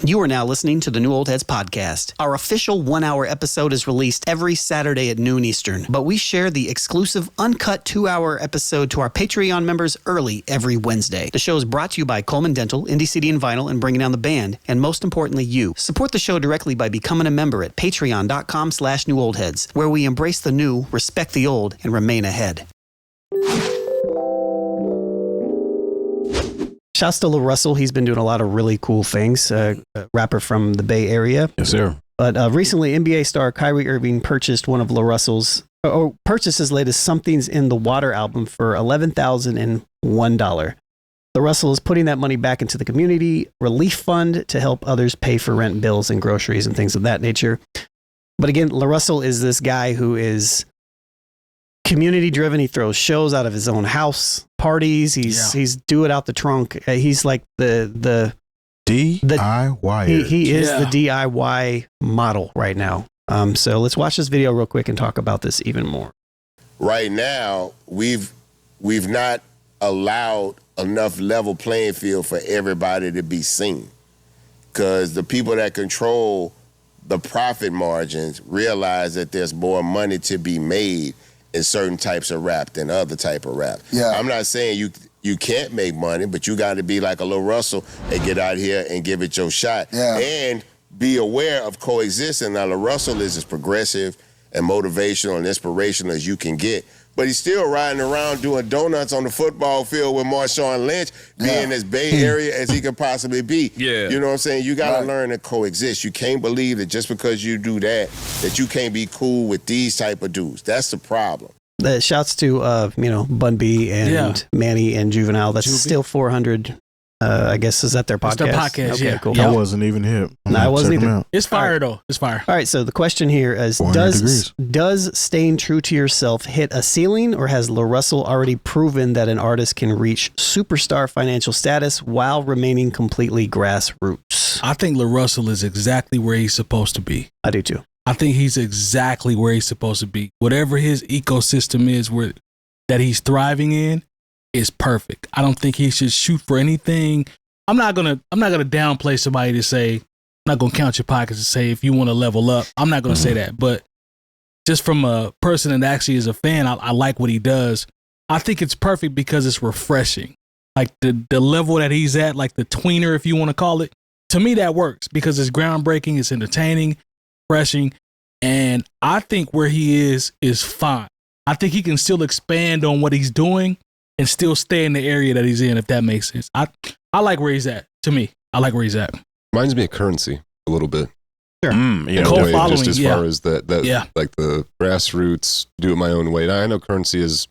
You are now listening to the New Old Heads podcast. Our official 1-hour episode is released every Saturday at noon Eastern, but we share the exclusive uncut 2-hour episode to our Patreon members early every Wednesday. The show is brought to you by Coleman Dental, Indie CD and Vinyl, and Bringing Down the Band, and most importantly, you. Support the show directly by becoming a member at patreon.com/newoldheads, where we embrace the new, respect the old, and remain ahead. Shouts to LaRussell. He's been doing a lot of really cool things. A rapper from the Bay Area. Yes, sir. But recently, NBA star Kyrie Irving purchased one of LaRussell's, or purchased his latest Something's in the Water album for $11,001. LaRussell is putting that money back into the community relief fund to help others pay for rent, bills, and groceries and things of that nature. But again, LaRussell is this guy who is community driven. He throws shows out of his own house, parties. He's do it out the trunk. He's like the DIY. he is Yeah. the DIY model right now. So let's watch this video real quick and talk about this even more. Right now, we've not allowed enough level playing field for everybody to be seen, because the people that control the profit margins realize that there's more money to be made in certain types of rap than other type of rap. Yeah. I'm not saying you can't make money, but you got to be like a LaRussell and get out here and give it your shot. Yeah. And be aware of coexisting. Now, LaRussell is as progressive and motivational and inspirational as you can get, but he's still riding around doing donuts on the football field with Marshawn Lynch, being as Bay Area as he could possibly be. Yeah. You know what I'm saying? You got to Right. learn to coexist. You can't believe that just because you do that you can't be cool with these type of dudes. That's the problem. Shouts to Bun B and Yeah. Manny and Juvenile. That's Juvie. still 400 I guess is that their podcast? It's their podcast, Okay, yeah. cool. Yeah. I wasn't even hip. No, I wasn't either. It's fire though. It's fire. All right, so the question here is, 400 does staying true to yourself hit a ceiling, or has LaRussell already proven that an artist can reach superstar financial status while remaining completely grassroots? I think LaRussell is exactly where he's supposed to be. I do too. I think he's exactly where he's supposed to be. Whatever his ecosystem is that he's thriving in is perfect. I don't think he should shoot for anything. I'm not gonna downplay somebody to say, I'm not gonna count your pockets and say if you want to level up. I'm not gonna say that. But just from a person that actually is a fan, I like what he does. I think it's perfect because it's refreshing. Like the level that he's at, like the tweener, if you want to call it, to me that works because it's groundbreaking, it's entertaining, refreshing, and I think where he is fine. I think he can still expand on what he's doing and still stay in the area that he's in, if that makes sense. I like where he's at. To me, I like where he's at. Reminds me of Currency a little bit. Sure. You know, Cult Way, following, just as yeah. far as that like the grassroots, do it my own way. Now, I know Currency has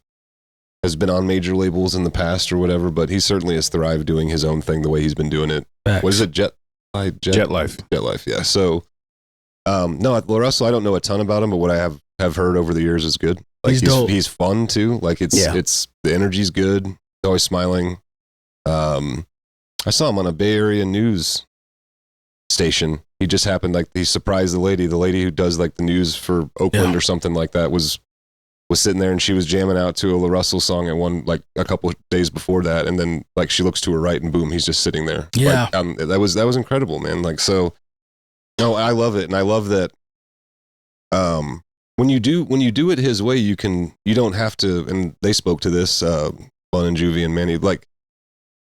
been on major labels in the past or whatever, but he certainly has thrived doing his own thing the way he's been doing it. Facts. What is it? Jet Life. Jet Life, yeah. So, no, LaRussell, I don't know a ton about him, but what I have heard over the years is good. Like He's dope. He's fun too. Like it's the energy's good. He's always smiling. I saw him on a Bay Area news station. He just happened, like, he surprised the lady who does like the news for Oakland or something like that was sitting there, and she was jamming out to a LaRussell song at one, like a couple of days before that, and then like she looks to her right and boom, he's just sitting there. Yeah. Like, that was incredible, man. Like, so no, I love it, and I love that when you do it his way, you don't have to, and they spoke to this, Lonegevity and Manny, like,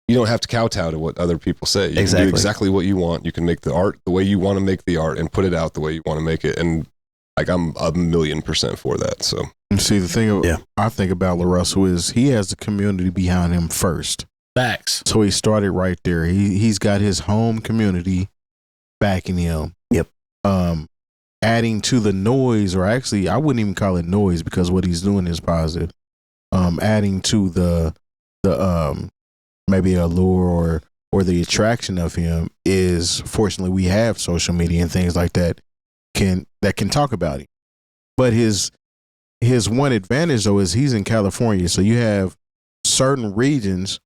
you don't have to kowtow to what other people say. You can do exactly what you want. You can make the art the way you want to make the art and put it out the way you want to make it. And like, I'm 1,000,000% for that. So, see, the thing I think about LaRussell is he has the community behind him first. Facts. So he started right there. He's got his home community backing him. Yep. Adding to the noise, or actually, I wouldn't even call it noise because what he's doing is positive. Adding to the maybe allure or the attraction of him is, fortunately, we have social media and things like that can talk about him. But his one advantage though is he's in California, so you have certain regions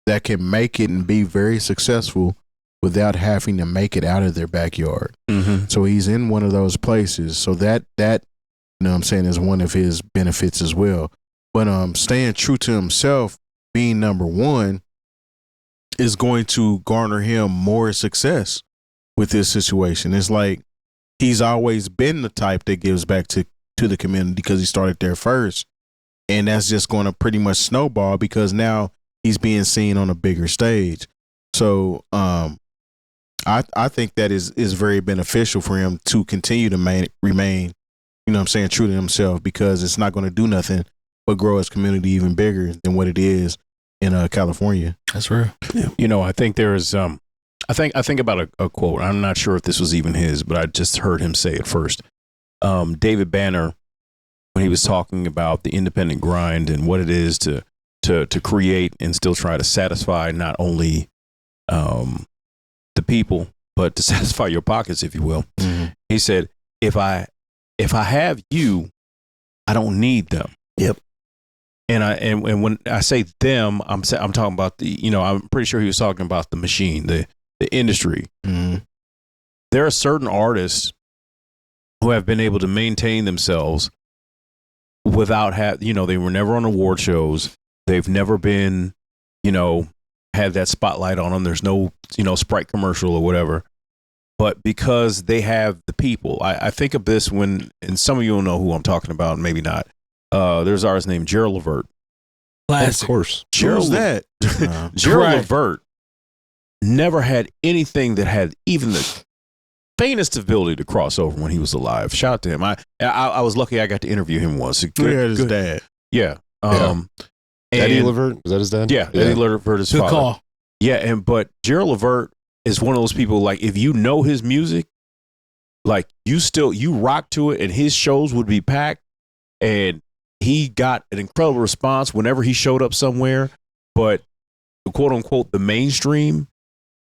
that can make it and be very successful without having to make it out of their backyard. Mm-hmm. So he's in one of those places. So that you know what I'm saying, is one of his benefits as well. But staying true to himself, being number one, is going to garner him more success with this situation. It's like he's always been the type that gives back to the community because he started there first. And that's just going to pretty much snowball because now he's being seen on a bigger stage. So I think that is very beneficial for him to continue to remain, you know what I'm saying, true to himself, because it's not going to do nothing but grow his community even bigger than what it is in California. That's real. Yeah. You know, I think there is, I think about a quote. I'm not sure if this was even his, but I just heard him say it first. David Banner, when he was talking about the independent grind and what it is to create and still try to satisfy not only the people, but to satisfy your pockets, if you will. Mm-hmm. He said, if I have you, I don't need them. Yep. And when I say them, I'm talking about I'm pretty sure he was talking about the machine, the industry. Mm-hmm. There are certain artists who have been able to maintain themselves without they were never on award shows. They've never been, had that spotlight on them. There's no, Sprite commercial or whatever. But because they have the people, I think of this and some of you will know who I'm talking about, maybe not. There's an artist named Gerald Levert. Classic. Of course. Who's that? Gerald Right. Levert never had anything that had even the faintest ability to cross over when he was alive. Shout out to him. I was lucky I got to interview him once. His dad. Yeah. Eddie Levert, was that his dad? Yeah, Eddie Levert is Good father. call. Yeah, but Gerald Levert is one of those people, like, if you know his music, like, you rock to it, and his shows would be packed, and he got an incredible response whenever he showed up somewhere. But quote unquote the mainstream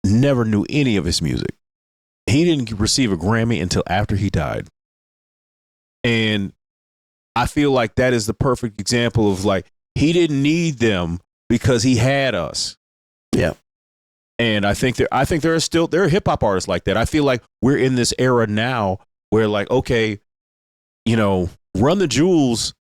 never knew any of his music. He didn't receive a Grammy until after he died. And I feel like that is the perfect example of like, he didn't need them because he had us. Yeah. And I think there are hip hop artists like that. I feel like we're in this era now where like, okay, you know, Run the Jewels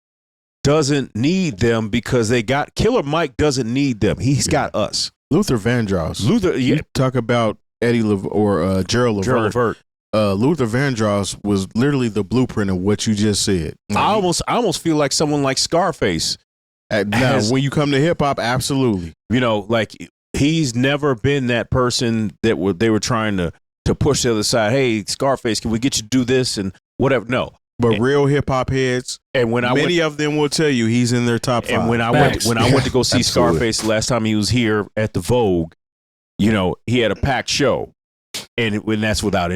doesn't need them because they got Killer Mike doesn't need them. He's got us. Luther Vandross. Yeah. You talk about Gerald Levert. Luther Vandross was literally the blueprint of what you just said. I almost feel like someone like Scarface. Now, when you come to hip hop, absolutely. You know, like he's never been that person that they were trying to push the other side. Hey, Scarface, can we get you to do this and whatever? No. But real hip hop heads, and when many of them will tell you he's in their top 5. And when I went to go see Scarface the last time he was here at the Vogue, you know, he had a packed show. And when that's without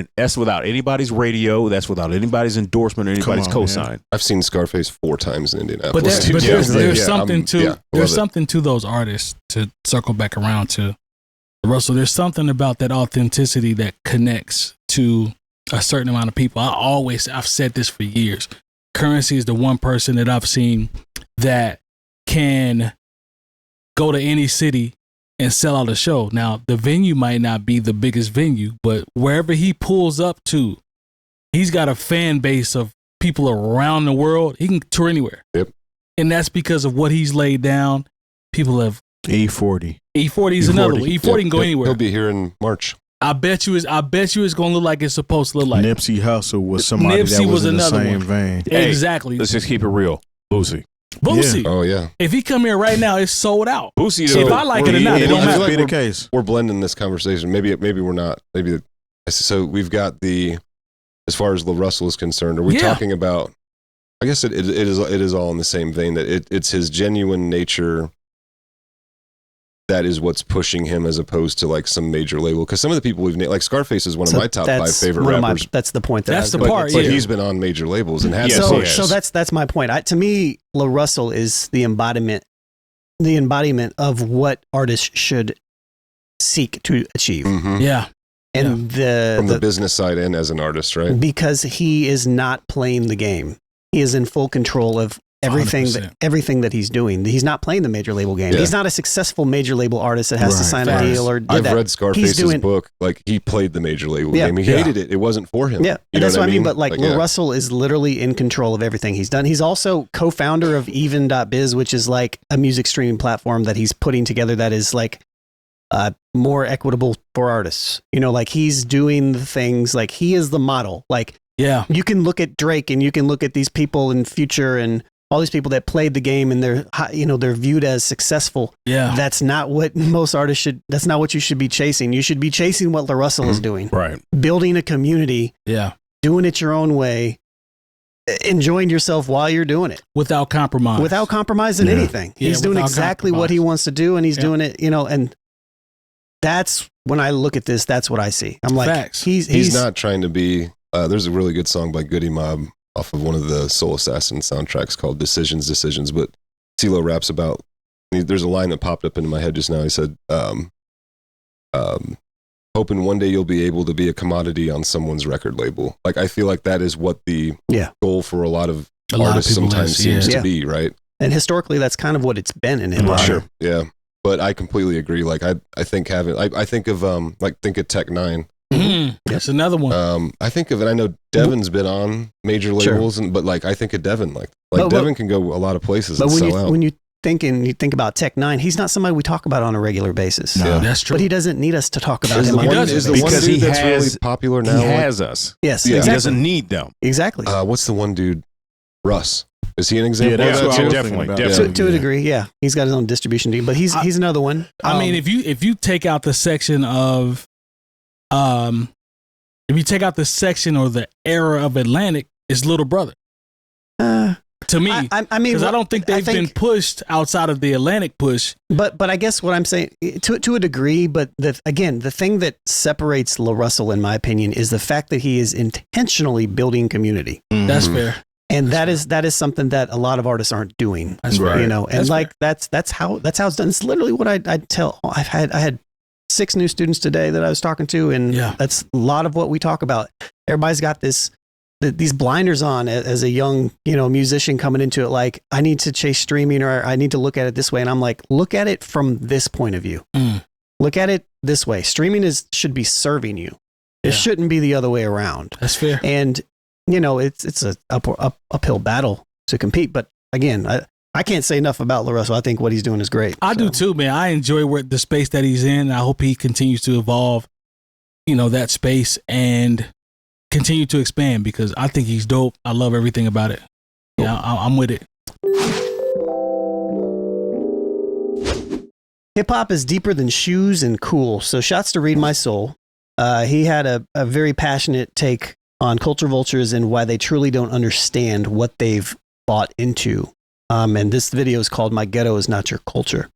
anybody's radio, that's without anybody's endorsement or anybody's cosign. Man. I've seen Scarface 4 times in Indianapolis. But there's something to those artists, to circle back around to Russell. There's something about that authenticity that connects to a certain amount of people. I've said this for years. Currency is the one person that I've seen that can go to any city and sell out a show. Now, the venue might not be the biggest venue, but wherever he pulls up to, he's got a fan base of people around the world. He can tour anywhere. Yep. And that's because of what he's laid down. People have E40. E40 is another one. E40 can go anywhere. He'll be here in March. I bet you it's going to look like it's supposed to look like. Nipsey Hussle was somebody that was in the same vein. Exactly. Let's just keep it real. Boosie. Boosie. Yeah. Oh yeah. If he come here right now, it's sold out. Boosie. If I like it or not, it don't matter. Be the case. We're blending this conversation. Maybe we're not. So we've got as far as LaRussell is concerned. Are we talking about? I guess it is all in the same vein that it's his genuine nature. That is what's pushing him as opposed to like some major label. Because some of the people we've named, like Scarface is one of my top 5 favorite rappers. That's the point. That's the part. But he's been on major labels and has. So that's my point. To me, LaRussell is the embodiment of what artists should seek to achieve. Mm-hmm. Yeah. And from the business side and as an artist, right? Because he is not playing the game. He is in full control of everything that he's doing. He's not playing the major label game. Yeah. He's not a successful major label artist that has to sign a deal or I've read Scarface's book. Like he played the major label game. He hated it. It wasn't for him. Yeah, and that's what I mean. But like LaRussell is literally in control of everything he's done. He's also co-founder of even.biz, which is like a music streaming platform that he's putting together that is like more equitable for artists. You know, like he's doing the things, like he is the model. Like, yeah, you can look at Drake and you can look at these people in Future and all these people that played the game and they're viewed as successful. Yeah. That's not what most artists should, that's not what you should be chasing. You should be chasing what LaRussell is doing. Right. Building a community. Yeah. Doing it your own way. Enjoying yourself while you're doing it. Without compromise. Without compromising anything. He's doing exactly what he wants to do and he's doing it, and that's when I look at this, that's what I see. I'm like, facts. He's not trying to be, there's a really good song by Goody Mob off of one of the Soul Assassin soundtracks called Decisions, but CeeLo raps about, there's a line that popped up into my head just now. He said, hoping one day you'll be able to be a commodity on someone's record label. Like, I feel like that is what the goal for a lot of artists sometimes seems to be, right? And historically, that's kind of what it's been in hip hop. Sure, yeah. But I completely agree. Like, I think think of, think of Tech 9. Mm-hmm. That's another one. I think of it. I know Devin's been on major labels, but like I think of Devin. Like Devin can go a lot of places and sell out. When you think about Tech 9, he's not somebody we talk about on a regular basis. No, that's true. But he doesn't need us to talk about him. Is the one dude that's really popular now? He has us. Yes, yeah. exactly. He doesn't need them. Exactly. What's the one dude? Russ. Is he an example? Yeah, that's of that too? definitely. To a degree, yeah. He's got his own distribution deal, but he's another one. I mean, if you take out the section of, if you take out the section or the era of Atlantic, it's Little Brother. To me, I mean, because I don't think they've been pushed outside of the Atlantic push. But I guess what I'm saying, to a degree, but the thing that separates LaRussell, in my opinion, is the fact that he is intentionally building community. That's fair. And that is something that a lot of artists aren't doing. That's right. You know, and that's how it's done. It's literally what I tell. I had 6 new students today that I was talking to, and that's a lot of what we talk about. Everybody's got these blinders on as a young, musician coming into it. Like, I need to chase streaming, or I need to look at it this way. And I'm like, look at it from this point of view. Look at it this way. Streaming should be serving you. It shouldn't be the other way around. That's fair. And it's a uphill battle to compete. But again, I can't say enough about LaRussell. I think what he's doing is great. I do too, man. I enjoy the space that he's in. I hope he continues to evolve, that space and continue to expand, because I think he's dope. I love everything about it. Yeah, I'm with it. Hip hop is deeper than shoes and cool. So shouts to ReedMySole. He had a very passionate take on culture vultures and why they truly don't understand what they've bought into. And this video is called "My Ghetto Is Not Your Culture."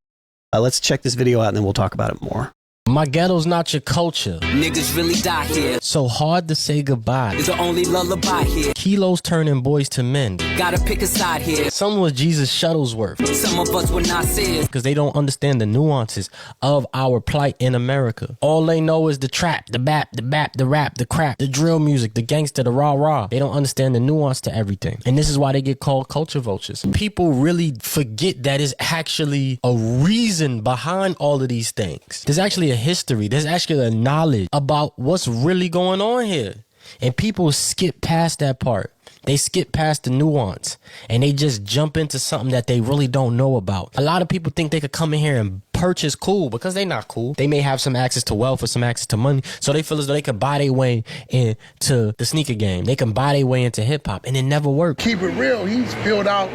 Let's check this video out and then we'll talk about it more. My ghetto's not your culture. Niggas really die here. So hard to say goodbye. It's the only lullaby here. Kilos turning boys to men. Gotta pick a side here. Some was Jesus Shuttlesworth. Some of us were not said. Because they don't understand the nuances of our plight in America. All they know is the trap, the bap, the rap, the crap, the drill music, the gangster, the rah-rah. They don't understand the nuance to everything. And this is why they get called culture vultures. People really forget that is actually a reason behind all of these things. There's actually a history. There's actually a knowledge about what's really going on here. And people skip past that part. They skip past the nuance and they just jump into something that they really don't know about. A lot of people think they could come in here and purchase cool because they're not cool. They may have some access to wealth or some access to money. So they feel as though they could buy their way into the sneaker game. They can buy their way into hip hop, and it never worked. Keep it real. He's filled out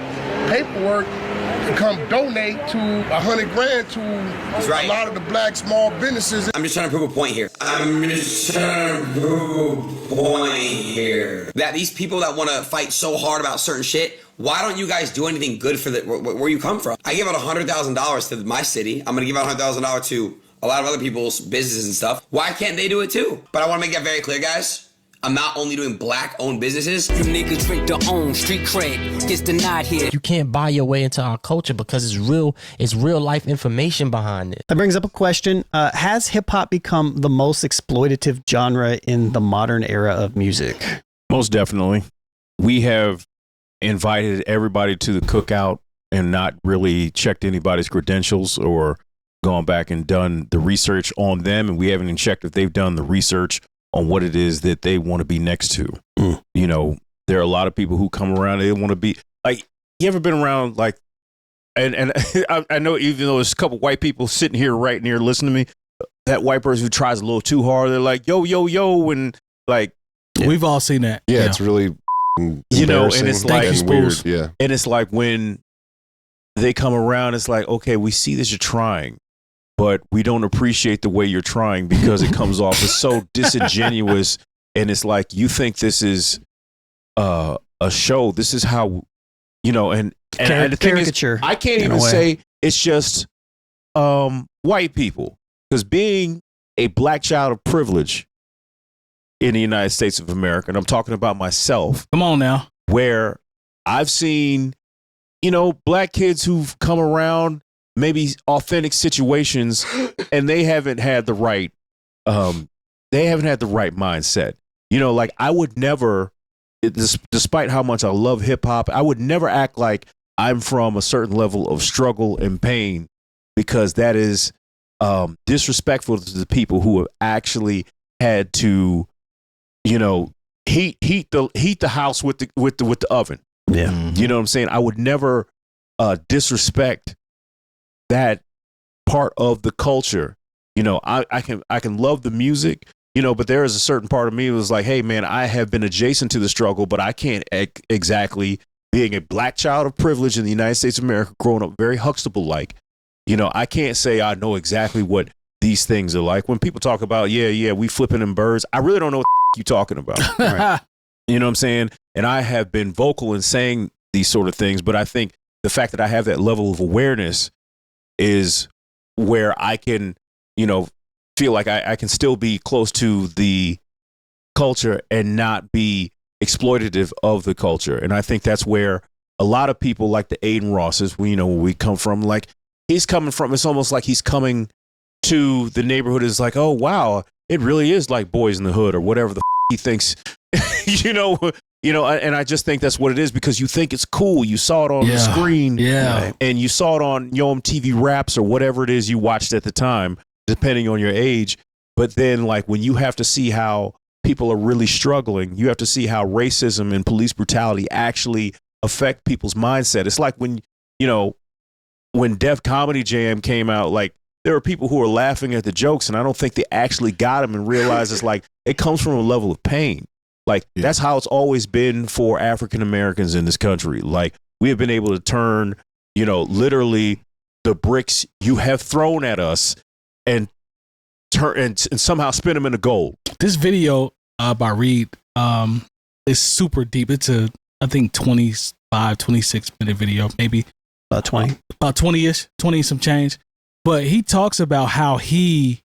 paperwork to come donate to $100,000 to a lot of the black small businesses. I'm just trying to prove a point here. That these people that want to fight so hard about certain shit, why don't you guys do anything good for where you come from? I give out $100,000 to my city. I'm going to give out $100,000 to a lot of other people's businesses and stuff. Why can't they do it too? But I want to make that very clear, guys. I'm not only doing black-owned businesses. You niggas drink their own street cred. Gets denied here. You can't buy your way into our culture because it's real life information behind it. That brings up a question. Has hip-hop become the most exploitative genre in the modern era of music? Most definitely. We have invited everybody to the cookout and not really checked anybody's credentials or gone back and done the research on them. And we haven't even checked if they've done the research on what it is that they want to be next to. There are a lot of people who come around, they want to be like, you ever been around like, and I know even though there's a couple white people sitting here right near listening to me, that white person who tries a little too hard, they're like, yo, and like. We've all seen that. Yeah, it's really and it's like and weird. Yeah. And it's like when they come around, it's like, okay, we see that you're trying, but we don't appreciate the way you're trying because it comes off as so disingenuous. And it's like, you think this is a show. This is how, and the thing is, I can't even say it's just white people, because being a black child of privilege in the United States of America, and I'm talking about myself. Come on now. Where I've seen, black kids who've come around maybe authentic situations and they haven't had the right mindset. Like I would never, despite how much I love hip hop, I would never act like I'm from a certain level of struggle and pain, because that is disrespectful to the people who have actually had to, heat the house with the oven. Yeah. You know what I'm saying? I would never disrespect that part of the culture. I can love the music, but there is a certain part of me that was like, hey man, I have been adjacent to the struggle, but I can't exactly, being a black child of privilege in the United States of America, growing up very Huxtable-like, I can't say I know exactly what these things are like. When people talk about, we flipping them birds, I really don't know what you talking about. Right? You know what I'm saying? And I have been vocal in saying these sort of things, but I think the fact that I have that level of awareness is where I can, feel like I can still be close to the culture and not be exploitative of the culture. And I think that's where a lot of people like the Aiden Rosses, where we come from, like he's coming from, it's almost like he's coming to the neighborhood is like, oh wow, it really is like Boys in the Hood or whatever the he thinks, and I just think that's what it is, because you think it's cool. You saw it on the screen, and you saw it on Yo MTV Raps or whatever it is you watched at the time, depending on your age. But then, like, when you have to see how people are really struggling, you have to see how racism and police brutality actually affect people's mindset. It's like when Def Comedy Jam came out, like, there were people who were laughing at the jokes, and I don't think they actually got them and realized it's like, it comes from a level of pain. Like, that's how it's always been for African Americans in this country. Like, we have been able to turn, literally the bricks you have thrown at us and turn and somehow spin them into gold. This video by Reed is super deep. It's I think 25, 26 minute video, maybe about 20-ish, 20 some change. But he talks about how he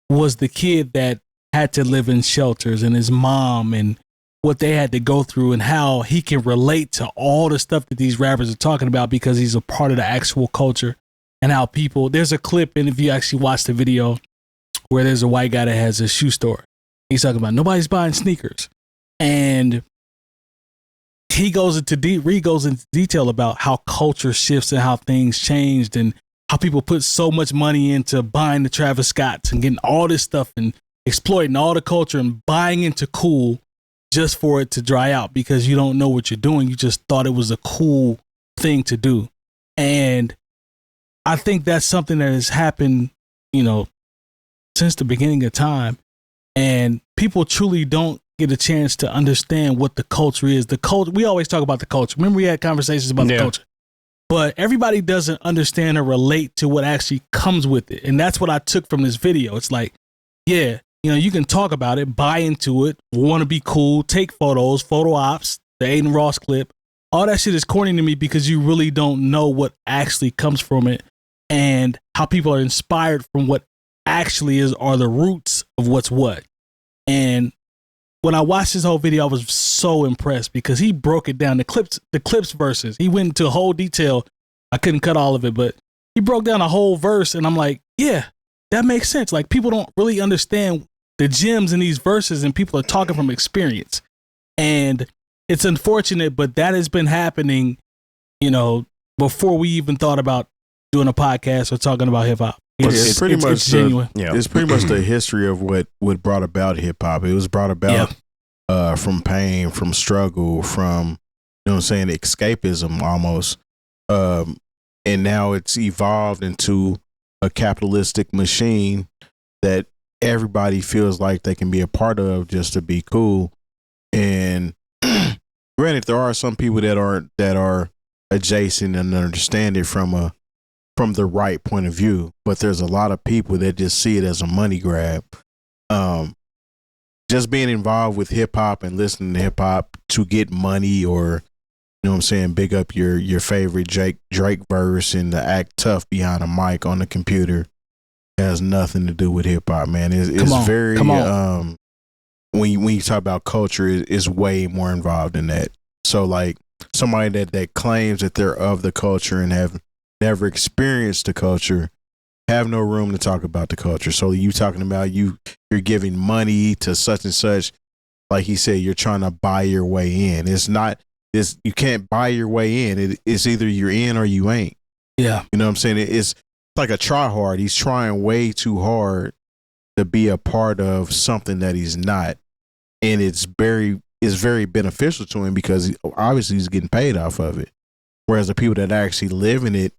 was the kid that had to live in shelters, and his mom, and what they had to go through, and how he can relate to all the stuff that these rappers are talking about because he's a part of the actual culture. And how there's a clip, and if you actually watch the video, where there's a white guy that has a shoe store. He's talking about nobody's buying sneakers. And Reed goes into detail about how culture shifts and how things changed, and how people put so much money into buying the Travis Scotts and getting all this stuff and exploiting all the culture and buying into cool just for it to dry out because you don't know what you're doing. You just thought it was a cool thing to do. And I think that's something that has happened, since the beginning of time. And people truly don't get a chance to understand what the culture is. The culture, we always talk about the culture. Remember, we had conversations about the culture. But everybody doesn't understand or relate to what actually comes with it. And that's what I took from this video. It's like, you can talk about it, buy into it, want to be cool, take photos, photo ops, the Aiden Ross clip. All that shit is corny to me because you really don't know what actually comes from it and how people are inspired from what actually are the roots of what's what. And when I watched this whole video, I was so impressed because he broke it down. The clips verses. He went into whole detail. I couldn't cut all of it, but he broke down a whole verse, and I'm like, yeah, that makes sense. Like, people don't really understand the gems in these verses, and people are talking from experience. And it's unfortunate, but that has been happening, before we even thought about doing a podcast or talking about hip hop. It's pretty much genuine. It's pretty much the history of what brought about hip hop. It was brought about from pain, from struggle, from escapism almost. And now it's evolved into a capitalistic machine that everybody feels like they can be a part of just to be cool. And granted, there are some people that are adjacent and understand it from the right point of view, but there's a lot of people that just see it as a money grab. Just being involved with hip hop and listening to hip hop to get money, or big up your favorite Drake verse and to act tough behind a mic on the computer has nothing to do with hip hop, man. It's very when you talk about culture, it's way more involved in that. So like somebody that claims that they're of the culture and have never experienced the culture have no room to talk about the culture. So you talking about you're giving money to such and such, like he said, you're trying to buy your way in. It's not this, you can't buy your way in. It's either you're in or you ain't. Yeah. You know what I'm saying? It's like a try hard. He's trying way too hard to be a part of something that he's not. And it's very beneficial to him because obviously he's getting paid off of it. Whereas the people that actually live in it,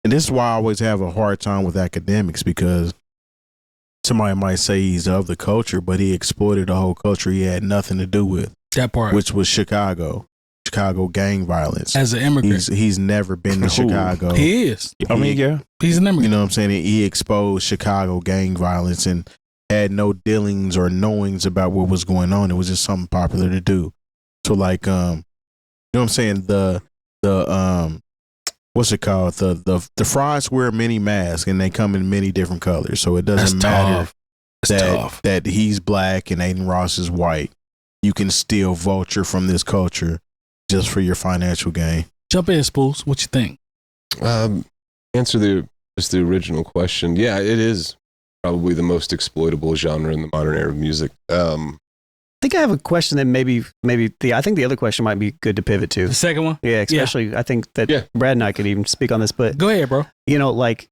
and this is why I always have a hard time with academics, because somebody might say he's of the culture, but he exploited a whole culture he had nothing to do with. That part. Which was Chicago gang violence. As an immigrant. He's never been to Chicago. He is. He's an immigrant. You know what I'm saying? He exposed Chicago gang violence and had no dealings or knowings about what was going on. It was just something popular to do. So like, you know what I'm saying? The what's it called? The fries wear many masks and they come in many different colors. So it doesn't matter that he's black and Aiden Ross is white. you can steal vulture from this culture just for your financial gain. Jump in, Spoolz. What you think? Answer the original question. Yeah, it is probably the most exploitable genre in the modern era of music. I think I have a question that maybe I think the other question might be good to pivot to. The second one? Yeah, especially I think that Brad and I could even speak on this, but go ahead, bro. You know, like,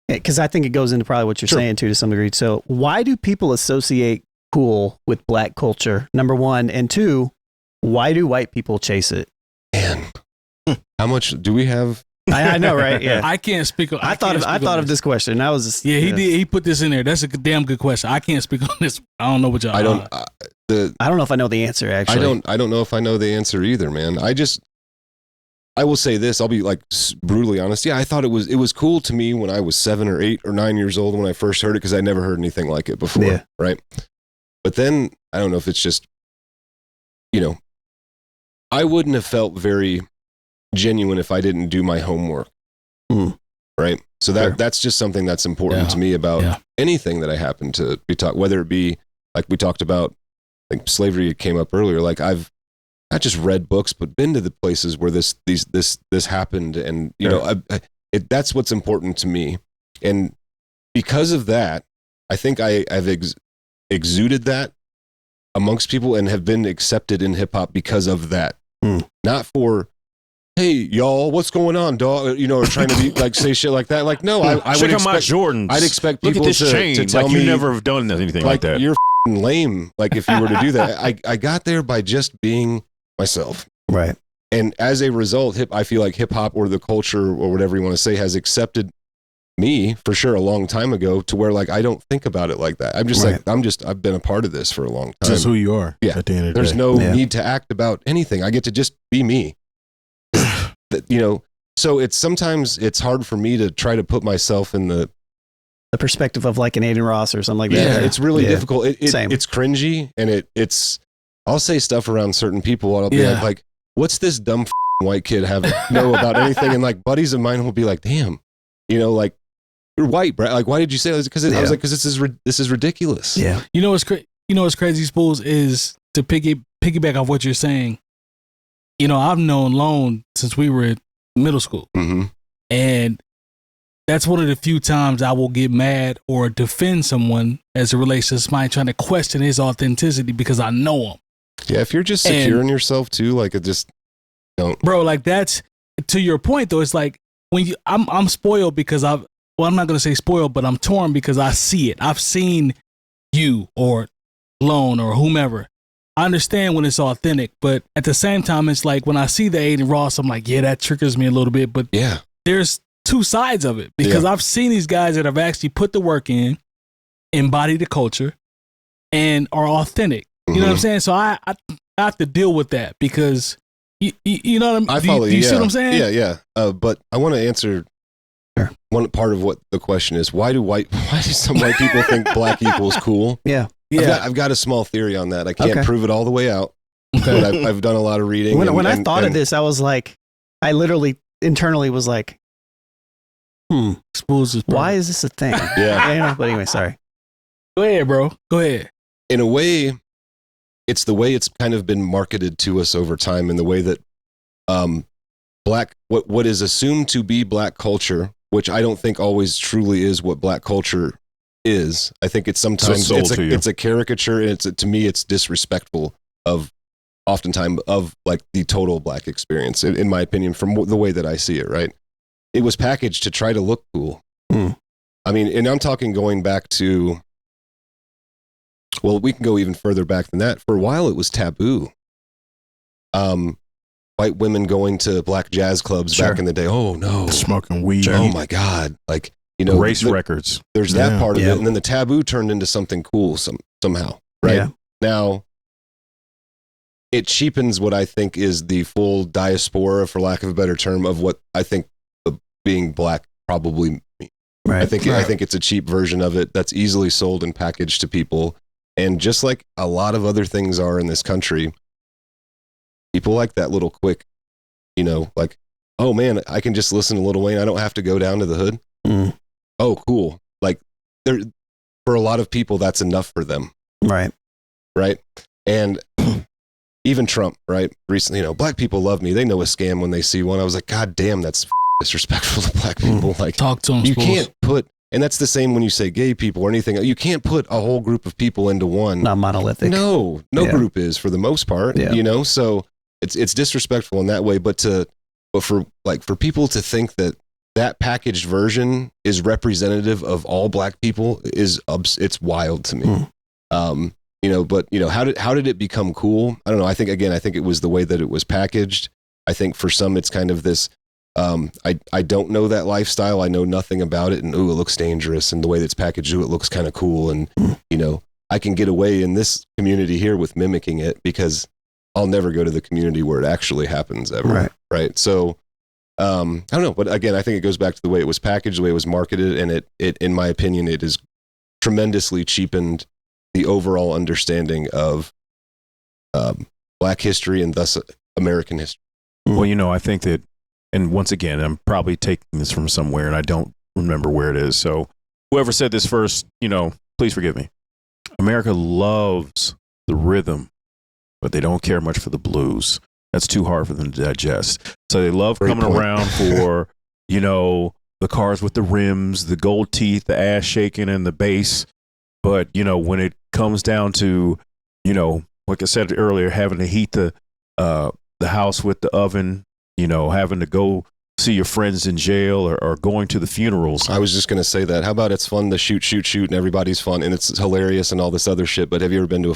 because I think it goes into probably what you're saying too to some degree. So why do people associate cool with black culture? Number one, and two, why do white people chase it? Man, how much do we have? I know, right? Yeah, I can't speak. I thought of this question. And I was just, he did. He put this in there. That's a damn good question. I can't speak on this. I don't know what y'all. I don't know if I know the answer. Actually, I don't know if I know the answer either, man. I will say this. I'll be like brutally honest. Yeah, I thought it was cool to me when I was 7 or 8 or 9 years old when I first heard it because I never heard anything like it before. Yeah. Right. But then I don't know if it's just, you know, I wouldn't have felt very genuine if I didn't do my homework. Right. So that's just something that's important to me about anything that I happen to be taught, whether it be like we talked about, like slavery came up earlier. Like I've not just read books, but been to the places where this happened. And, you know, that's what's important to me. And because of that, I think I've exuded that amongst people and have been accepted in hip hop because of that. Not for, hey, y'all, what's going on, dog? You know, or trying to be like say shit like that. Like, no, I would expect my Jordans. I'd expect Look people at this chain. to tell like me you never have done anything like that. You're lame. Like if you were to do that, I got there by just being myself. Right. And as a result, I feel like hip hop or the culture or whatever you want to say has accepted me for sure a long time ago to where like I don't think about it like that. I'm just like I've been a part of this for a long time. Just who you are. Yeah. At the end of the There's day. no need to act about anything. I get to just be me. You know, so sometimes it's hard for me to try to put myself in the perspective of like an Aiden Ross or something like that. Yeah, it's really difficult. Same. It's cringy and it's. I'll say stuff around certain people and I'll be like, what's this dumb white kid know about anything? And like buddies of mine will be like, damn, you know, like you're white, bro. Like, why did you say this? Because I was like, because this is ridiculous. Yeah. You know what's crazy, Spoolz, is to piggyback off what you're saying. You know, I've known Lone since we were in middle school. Mm-hmm. And that's one of the few times I will get mad or defend someone as it relates to somebody trying to question his authenticity because I know him. Yeah, if you're just secure in yourself too, like it just don't. Bro, like that's to your point though. It's like when I'm spoiled because I'm not gonna say spoiled, but I'm torn because I see it. I've seen you or Lone or whomever. I understand when it's authentic, but at the same time, it's like when I see the Aiden Ross, I'm like, yeah, that triggers me a little bit. But there's two sides of it because I've seen these guys that have actually put the work in, embody the culture, and are authentic. You know what I'm saying? So I have to deal with that because you know what I follow do you see what I'm saying? Yeah. But I want to answer one part of what the question is. Why do some white people think black equals cool? Yeah. I've got a small theory on that. I can't prove it all the way out. But I've done a lot of reading. When I thought of this, I was like, I literally internally was like, Spoolz is why is this a thing? Yeah. You know, but anyway, sorry. Go ahead, bro. Go ahead. In a way, it's the way it's kind of been marketed to us over time, and the way that what is assumed to be black culture, which I don't think always truly is what black culture is. I think it's sometimes it's a caricature, and to me it's disrespectful of oftentimes of like the total black experience, in my opinion, from the way that I see it. Right, it was packaged to try to look cool. I mean, and I'm talking going back to. Well, we can go even further back than that. For a while, it was taboo. White women going to black jazz clubs back in the day. Oh no, smoking weed. Oh my God! Like race records. There's that part of it, and then the taboo turned into something cool somehow. Right now, it cheapens what I think is the full diaspora, for lack of a better term, of what I think being black probably means. Right. I think it's a cheap version of it that's easily sold and packaged to people. And just like a lot of other things are in this country, people like that little quick, like, oh man, I can just listen to Lil Wayne. I don't have to go down to the hood. Oh, cool. Like for a lot of people, that's enough for them. Right. Right. And even Trump, right? Recently, black people love me. They know a scam when they see one. I was like, God damn, that's disrespectful to black people. Like, talk to them. You can't put, and that's the same when you say gay people or anything. You can't put a whole group of people into one. Not monolithic. No group is for the most part. So it's disrespectful in that way. But for people to think that packaged version is representative of all black people it's wild to me. But how did it become cool? I don't know. I think it was the way that it was packaged. I think for some it's kind of this, I don't know that lifestyle. I know nothing about it, and it looks dangerous, and the way that it's packaged, it looks kind of cool, and I can get away in this community here with mimicking it because I'll never go to the community where it actually happens ever. Right. So I don't know, but again, I think it goes back to the way it was packaged, the way it was marketed, and it in my opinion, it has tremendously cheapened the overall understanding of black history and thus American history. Well, I think that, and once again, I'm probably taking this from somewhere and I don't remember where it is. So whoever said this first, please forgive me. America loves the rhythm, but they don't care much for the blues. That's too hard for them to digest. So they love coming around for, the cars with the rims, the gold teeth, the ass shaking, and the bass. But, when it comes down to, like I said earlier, having to heat the house with the oven, having to go see your friends in jail or going to the funerals. I was just going to say that. How about it's fun to shoot, and everybody's fun and it's hilarious and all this other shit. But have you ever been to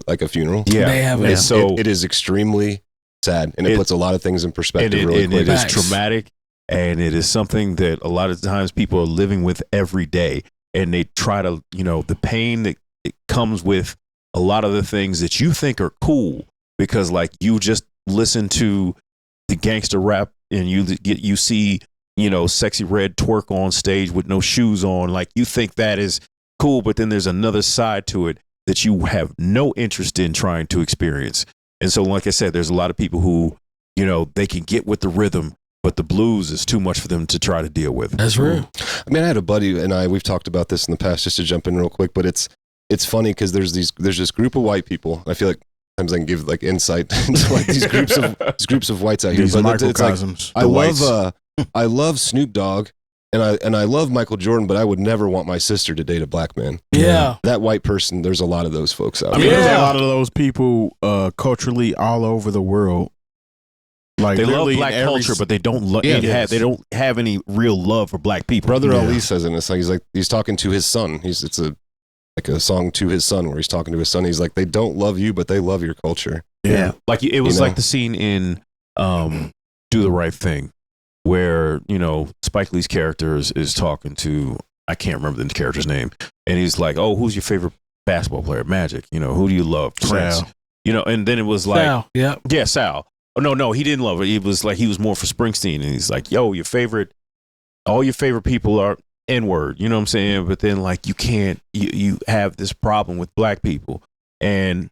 a funeral? Yeah. They haven't. And so it is extremely sad, and it puts a lot of things in perspective really quick. It is traumatic, and it is something that a lot of times people are living with every day. And they try to, the pain that it comes with a lot of the things that you think are cool because like you just listen to the gangster rap and you see, Sexy Red twerk on stage with no shoes on. Like you think that is cool, but then there's another side to it that you have no interest in trying to experience. And so, like I said, there's a lot of people who, they can get with the rhythm, but the blues is too much for them to try to deal with. That's real. I mean, I had a buddy and we've talked about this in the past, just to jump in real quick, but it's funny because there's this group of white people. I feel like sometimes I can give like insight into like these groups of whites out here. These microcosms. I love Snoop Dogg and I love Michael Jordan, but I would never want my sister to date a black man. Yeah. That white person, there's a lot of those folks out there. There's a lot of those people culturally all over the world. Like they love black culture, but they don't they don't have any real love for black people. Brother Ali says in this, he's talking to his son. It's a song to his son where he's talking to his son. He's like, they don't love you, but they love your culture. Yeah. Like it was like the scene in Do the Right Thing where, Spike Lee's character is talking to, I can't remember the character's name. And he's like, oh, who's your favorite basketball player? Magic. Who do you love? Prince. Sal. And then it was like, Sal. Yeah. Yeah, Sal. Oh, no, he didn't love it. He was like, he was more for Springsteen. And he's like, yo, all your favorite people are N-word. You know what I'm saying? But then like, you have this problem with black people. And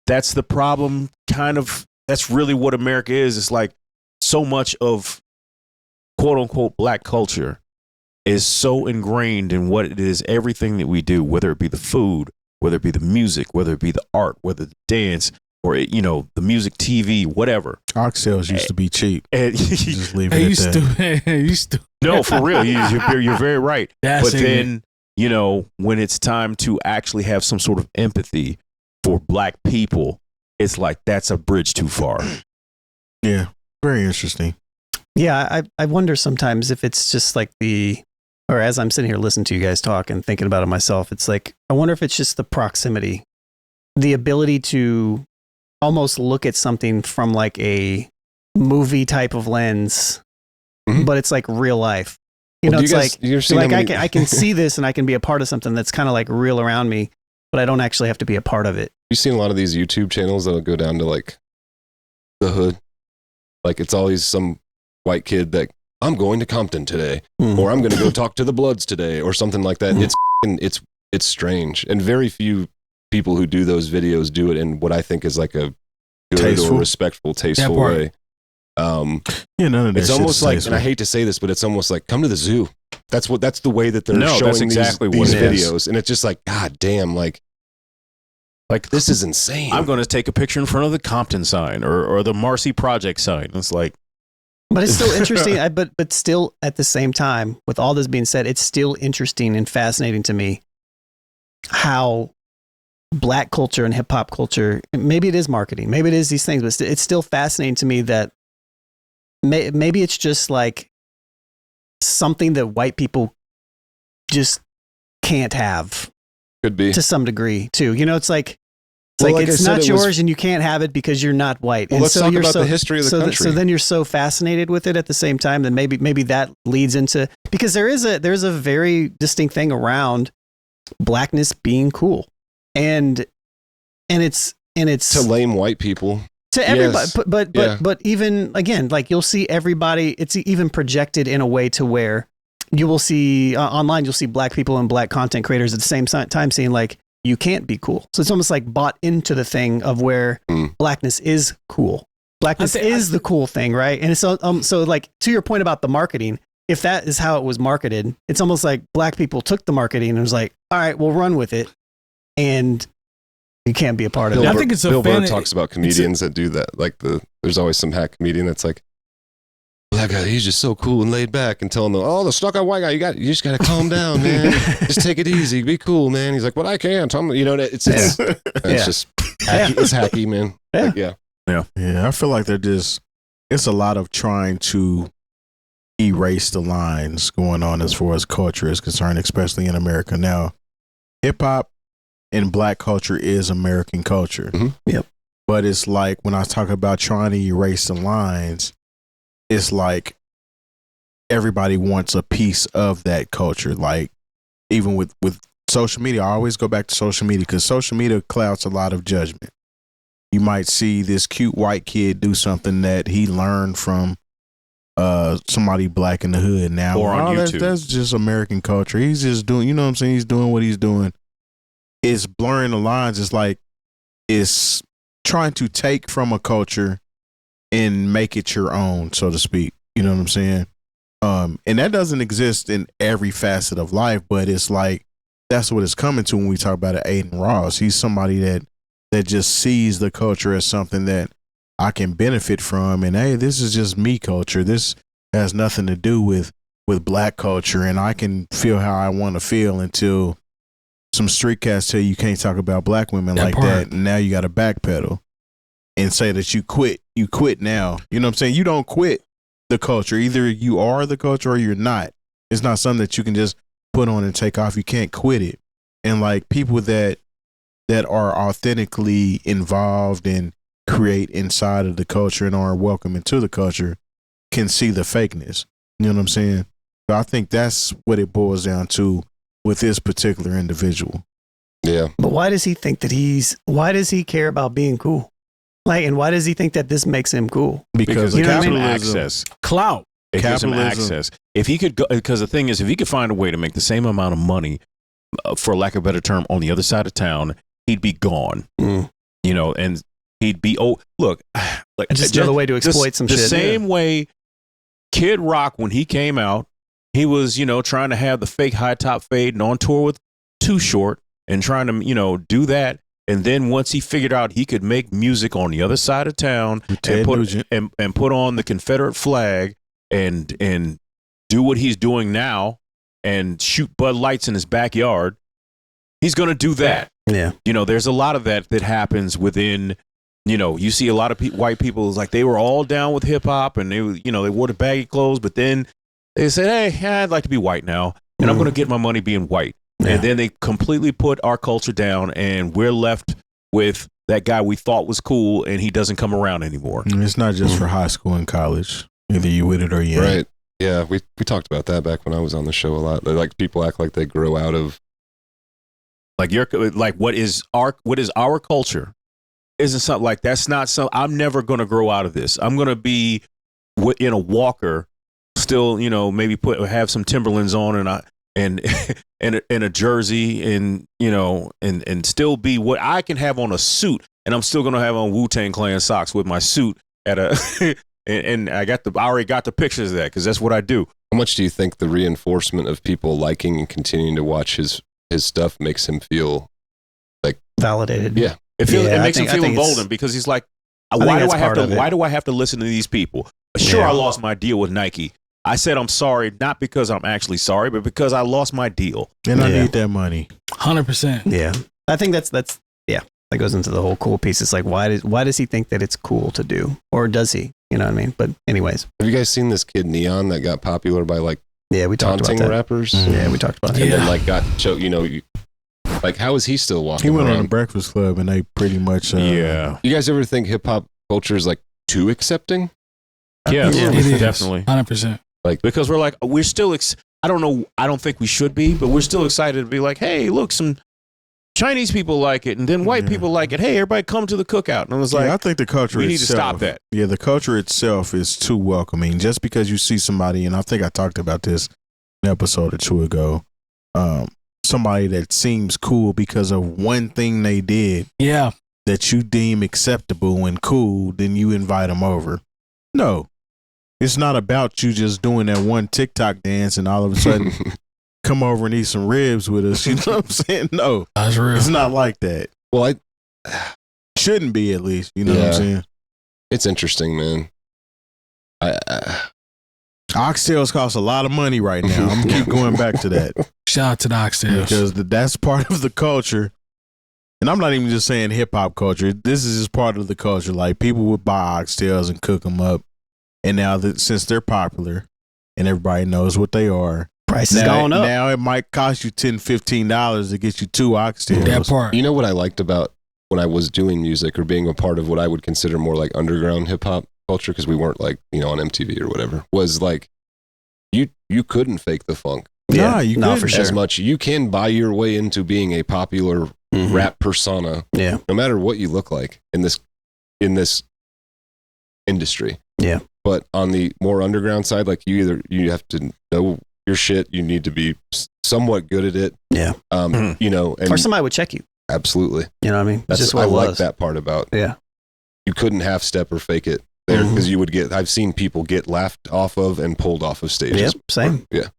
that's the problem that's really what America is. It's like so much of quote unquote black culture is so ingrained in what it is, everything that we do, whether it be the food, whether it be the music, whether it be the art, whether the dance, or the music, TV, whatever. Oxtails used to be cheap. And just leave it at that. No, for real, you're very right. But then when it's time to actually have some sort of empathy for black people, it's like that's a bridge too far. Yeah, very interesting. Yeah, I wonder sometimes if it's just like or as I'm sitting here listening to you guys talk and thinking about it myself, it's like I wonder if it's just the proximity, the ability to almost look at something from like a movie type of lens, but it's like real life. I can see this and I can be a part of something that's kind of like real around me, but I don't actually have to be a part of it. You've seen a lot of these YouTube channels that'll go down to like the hood. Like it's always some white kid that I'm going to Compton today, or I'm going to go talk to the Bloods today, or something like that. It's strange, and very few people who do those videos do it in what I think is like a good or respectful, tasteful way. None of it's almost like, and I hate to say this, but it's almost like come to the zoo. That's the way that they're showing these videos, and it's just like, God damn, like Like, This is insane. I'm going to take a picture in front of the Compton sign or the Marcy Project sign. It's like, But it's still interesting. But still, at the same time, with all this being said, it's still interesting and fascinating to me how black culture and hip hop culture, maybe it is marketing, maybe it is these things, but it's still fascinating to me that maybe it's just like something that white people just can't have. Could be. To some degree, too. You know, it's like, Well, like it's I said, not it yours was- and you can't have it because you're not white. Well, And let's so talk you're about the history of the country. So then you're so fascinated with it at the same time that maybe that leads into, because there's a very distinct thing around blackness being cool. And it's to lame white people. to everybody, Yes. but even again, like you'll see everybody, it's even projected in a way to where you will see online, you'll see black people and black content creators at the same time saying like, you can't be cool. So it's almost like bought into the thing of where blackness is cool. Blackness is the cool thing, right? And so like to your point about the marketing, if that is how it was marketed, it's almost like black people took the marketing and was like, all right, we'll run with it. And you can't be a part of it. I think it's a Bill Burr fan- talks about comedians that do that. Like there's always some hack comedian that's like, well, that guy, he's just so cool and laid back, and telling them, oh, the stuck-up white guy, you just got to calm down, man. Just take it easy, be cool, man. He's like, well, I can't. You know, it's just hacky. It's hacky, man. Yeah. Like, Yeah, I feel like it's a lot of trying to erase the lines going on as far as culture is concerned, especially in America now. Hip hop and black culture is American culture. Mhm. Yep. But it's like when I talk about trying to erase the lines, it's like everybody wants a piece of that culture. Like even with social media, I always go back to social media because social media clouds a lot of judgment. You might see this cute white kid do something that he learned from somebody black in the hood now. Or on YouTube. That's just American culture. He's just doing, you know what I'm saying? He's doing what he's doing. It's blurring the lines. It's like it's trying to take from a culture and make it your own, so to speak. You know what I'm saying? And that doesn't exist in every facet of life, but it's like that's what it's coming to when we talk about Aiden Ross. He's somebody that just sees the culture as something that I can benefit from, and hey, this is just me culture. This has nothing to do with black culture, and I can feel how I want to feel until some street cats tell you can't talk about black women like that, and now you got to backpedal and say that you quit. You quit now. You know what I'm saying? You don't quit the culture. Either you are the culture or you're not. It's not something that you can just put on and take off. You can't quit it. And like people that are authentically involved and create inside of the culture and are welcome into the culture can see the fakeness. You know what I'm saying? So I think that's what it boils down to with this particular individual. yeah. But why does he think that why does he care about being cool? Like, and why does he think that this makes him cool? because You it know what gives I him mean? access. Clout. It gives him Capitalism. access. If he could go, because the thing is, if he could find a way to make the same amount of money, for lack of a better term, on the other side of town, he'd be gone. Mm. You know, and he'd be look, like Just another way to exploit some the shit. same way Kid Rock, when he came out, he was, you know, trying to have the fake high top fade and on tour with Too Short and trying to, you know, do that. And then once he figured out he could make music on the other side of town Ted Nugent. and put on the Confederate flag and do what he's doing now and shoot Bud Lights in his backyard, he's going to do that. Yeah. You know, there's a lot of that happens within, you know, you see a lot of white people, like they were all down with hip hop and they, you know, they wore the baggy clothes, but then they said, hey, I'd like to be white now and I'm going to get my money being white. Yeah. And then they completely put our culture down and we're left with that guy we thought was cool and he doesn't come around anymore. And it's not just for high school and college. Either you with it or you ain't. Right. Yeah. We talked about that back when I was on the show a lot. Like people act like they grow out of. Like what is our culture isn't something like that's not something I'm never going to grow out of this. I'm going to be in a walker still, you know, maybe have some Timberlands on and a jersey and, you know, and still be what I can have on a suit and I'm still going to have on Wu-Tang Clan socks with my suit and I already got the pictures of that because that's what I do. How much do you think the reinforcement of people liking and continuing to watch his stuff makes him feel like validated. Yeah. It makes him feel emboldened because he's like, why do I have to listen to these people? Sure, I lost my deal with Nike. I said I'm sorry, not because I'm actually sorry, but because I lost my deal. And I need that money. 100%. Yeah. I think that's that goes into the whole cool piece. It's like, why does he think that it's cool to do? Or does he? You know what I mean? But anyways. Have you guys seen this kid Neon that got popular by like we talked taunting about that. rappers? Mm-hmm. Yeah, we talked about that. And then like got choked, like how is he still walking He went around? on Breakfast Club and they pretty much yeah. You guys ever think hip hop culture is like too accepting? Yes, it is. Definitely. 100%. Like, because we're still I don't think we should be, but we're still excited to be like, hey, look, some Chinese people like it, and then white people like it. Hey, everybody come to the cookout. And I was like, I think the culture we need itself, to stop that. Yeah, the culture itself is too welcoming. Just because you see somebody, and I think I talked about this an episode or two ago, somebody that seems cool because of one thing they did that you deem acceptable and cool, then you invite them over. No, it's not about you just doing that one TikTok dance and all of a sudden come over and eat some ribs with us. You know what I'm saying? No, that's real. It's not like that. Well, shouldn't be, at least. You know what I'm saying? It's interesting, man. Oxtails cost a lot of money right now. I'm gonna keep going back to that. Shout out to the oxtails. Because that's part of the culture. And I'm not even just saying hip hop culture. This is just part of the culture. Like, people would buy oxtails and cook them up. And now that since they're popular and everybody knows what they are, price is going up. Now it might cost you $10, $15 to get you 2 oxtails. That part. You know what I liked about when I was doing music or being a part of what I would consider more like underground hip hop culture, because we weren't like, on MTV or whatever, was like you couldn't fake the funk. Yeah, you couldn't. For sure. As much. You can buy your way into being a popular rap persona. Yeah. No matter what you look like in this industry. Yeah. But on the more underground side, like you have to know your shit. You need to be somewhat good at it. Yeah. And or somebody would check you. Absolutely. You know what I mean? That's just what I it like was. that part about. Yeah. You couldn't half step or fake it there, because you would get. I've seen people get laughed off of and pulled off of stages. Yep. Same. Yeah.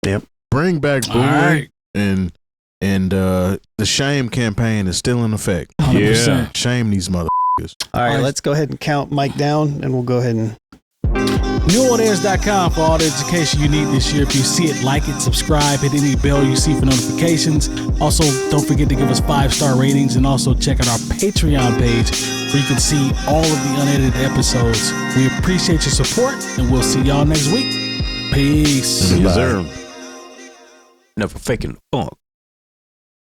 Yep. Bring back bullying, right. and the shame campaign is still in effect. 100%. Yeah. Shame these motherfuckers. All right, let's go ahead and count Mike down, and we'll go ahead and NewOnAirs.com for all the education you need this year. If you see it, like it, subscribe, hit any bell you see for notifications. Also, don't forget to give us 5-star ratings, and also check out our Patreon page where you can see all of the unedited episodes. We appreciate your support, and we'll see y'all next week. Peace. Yes, sir. Never faking funk.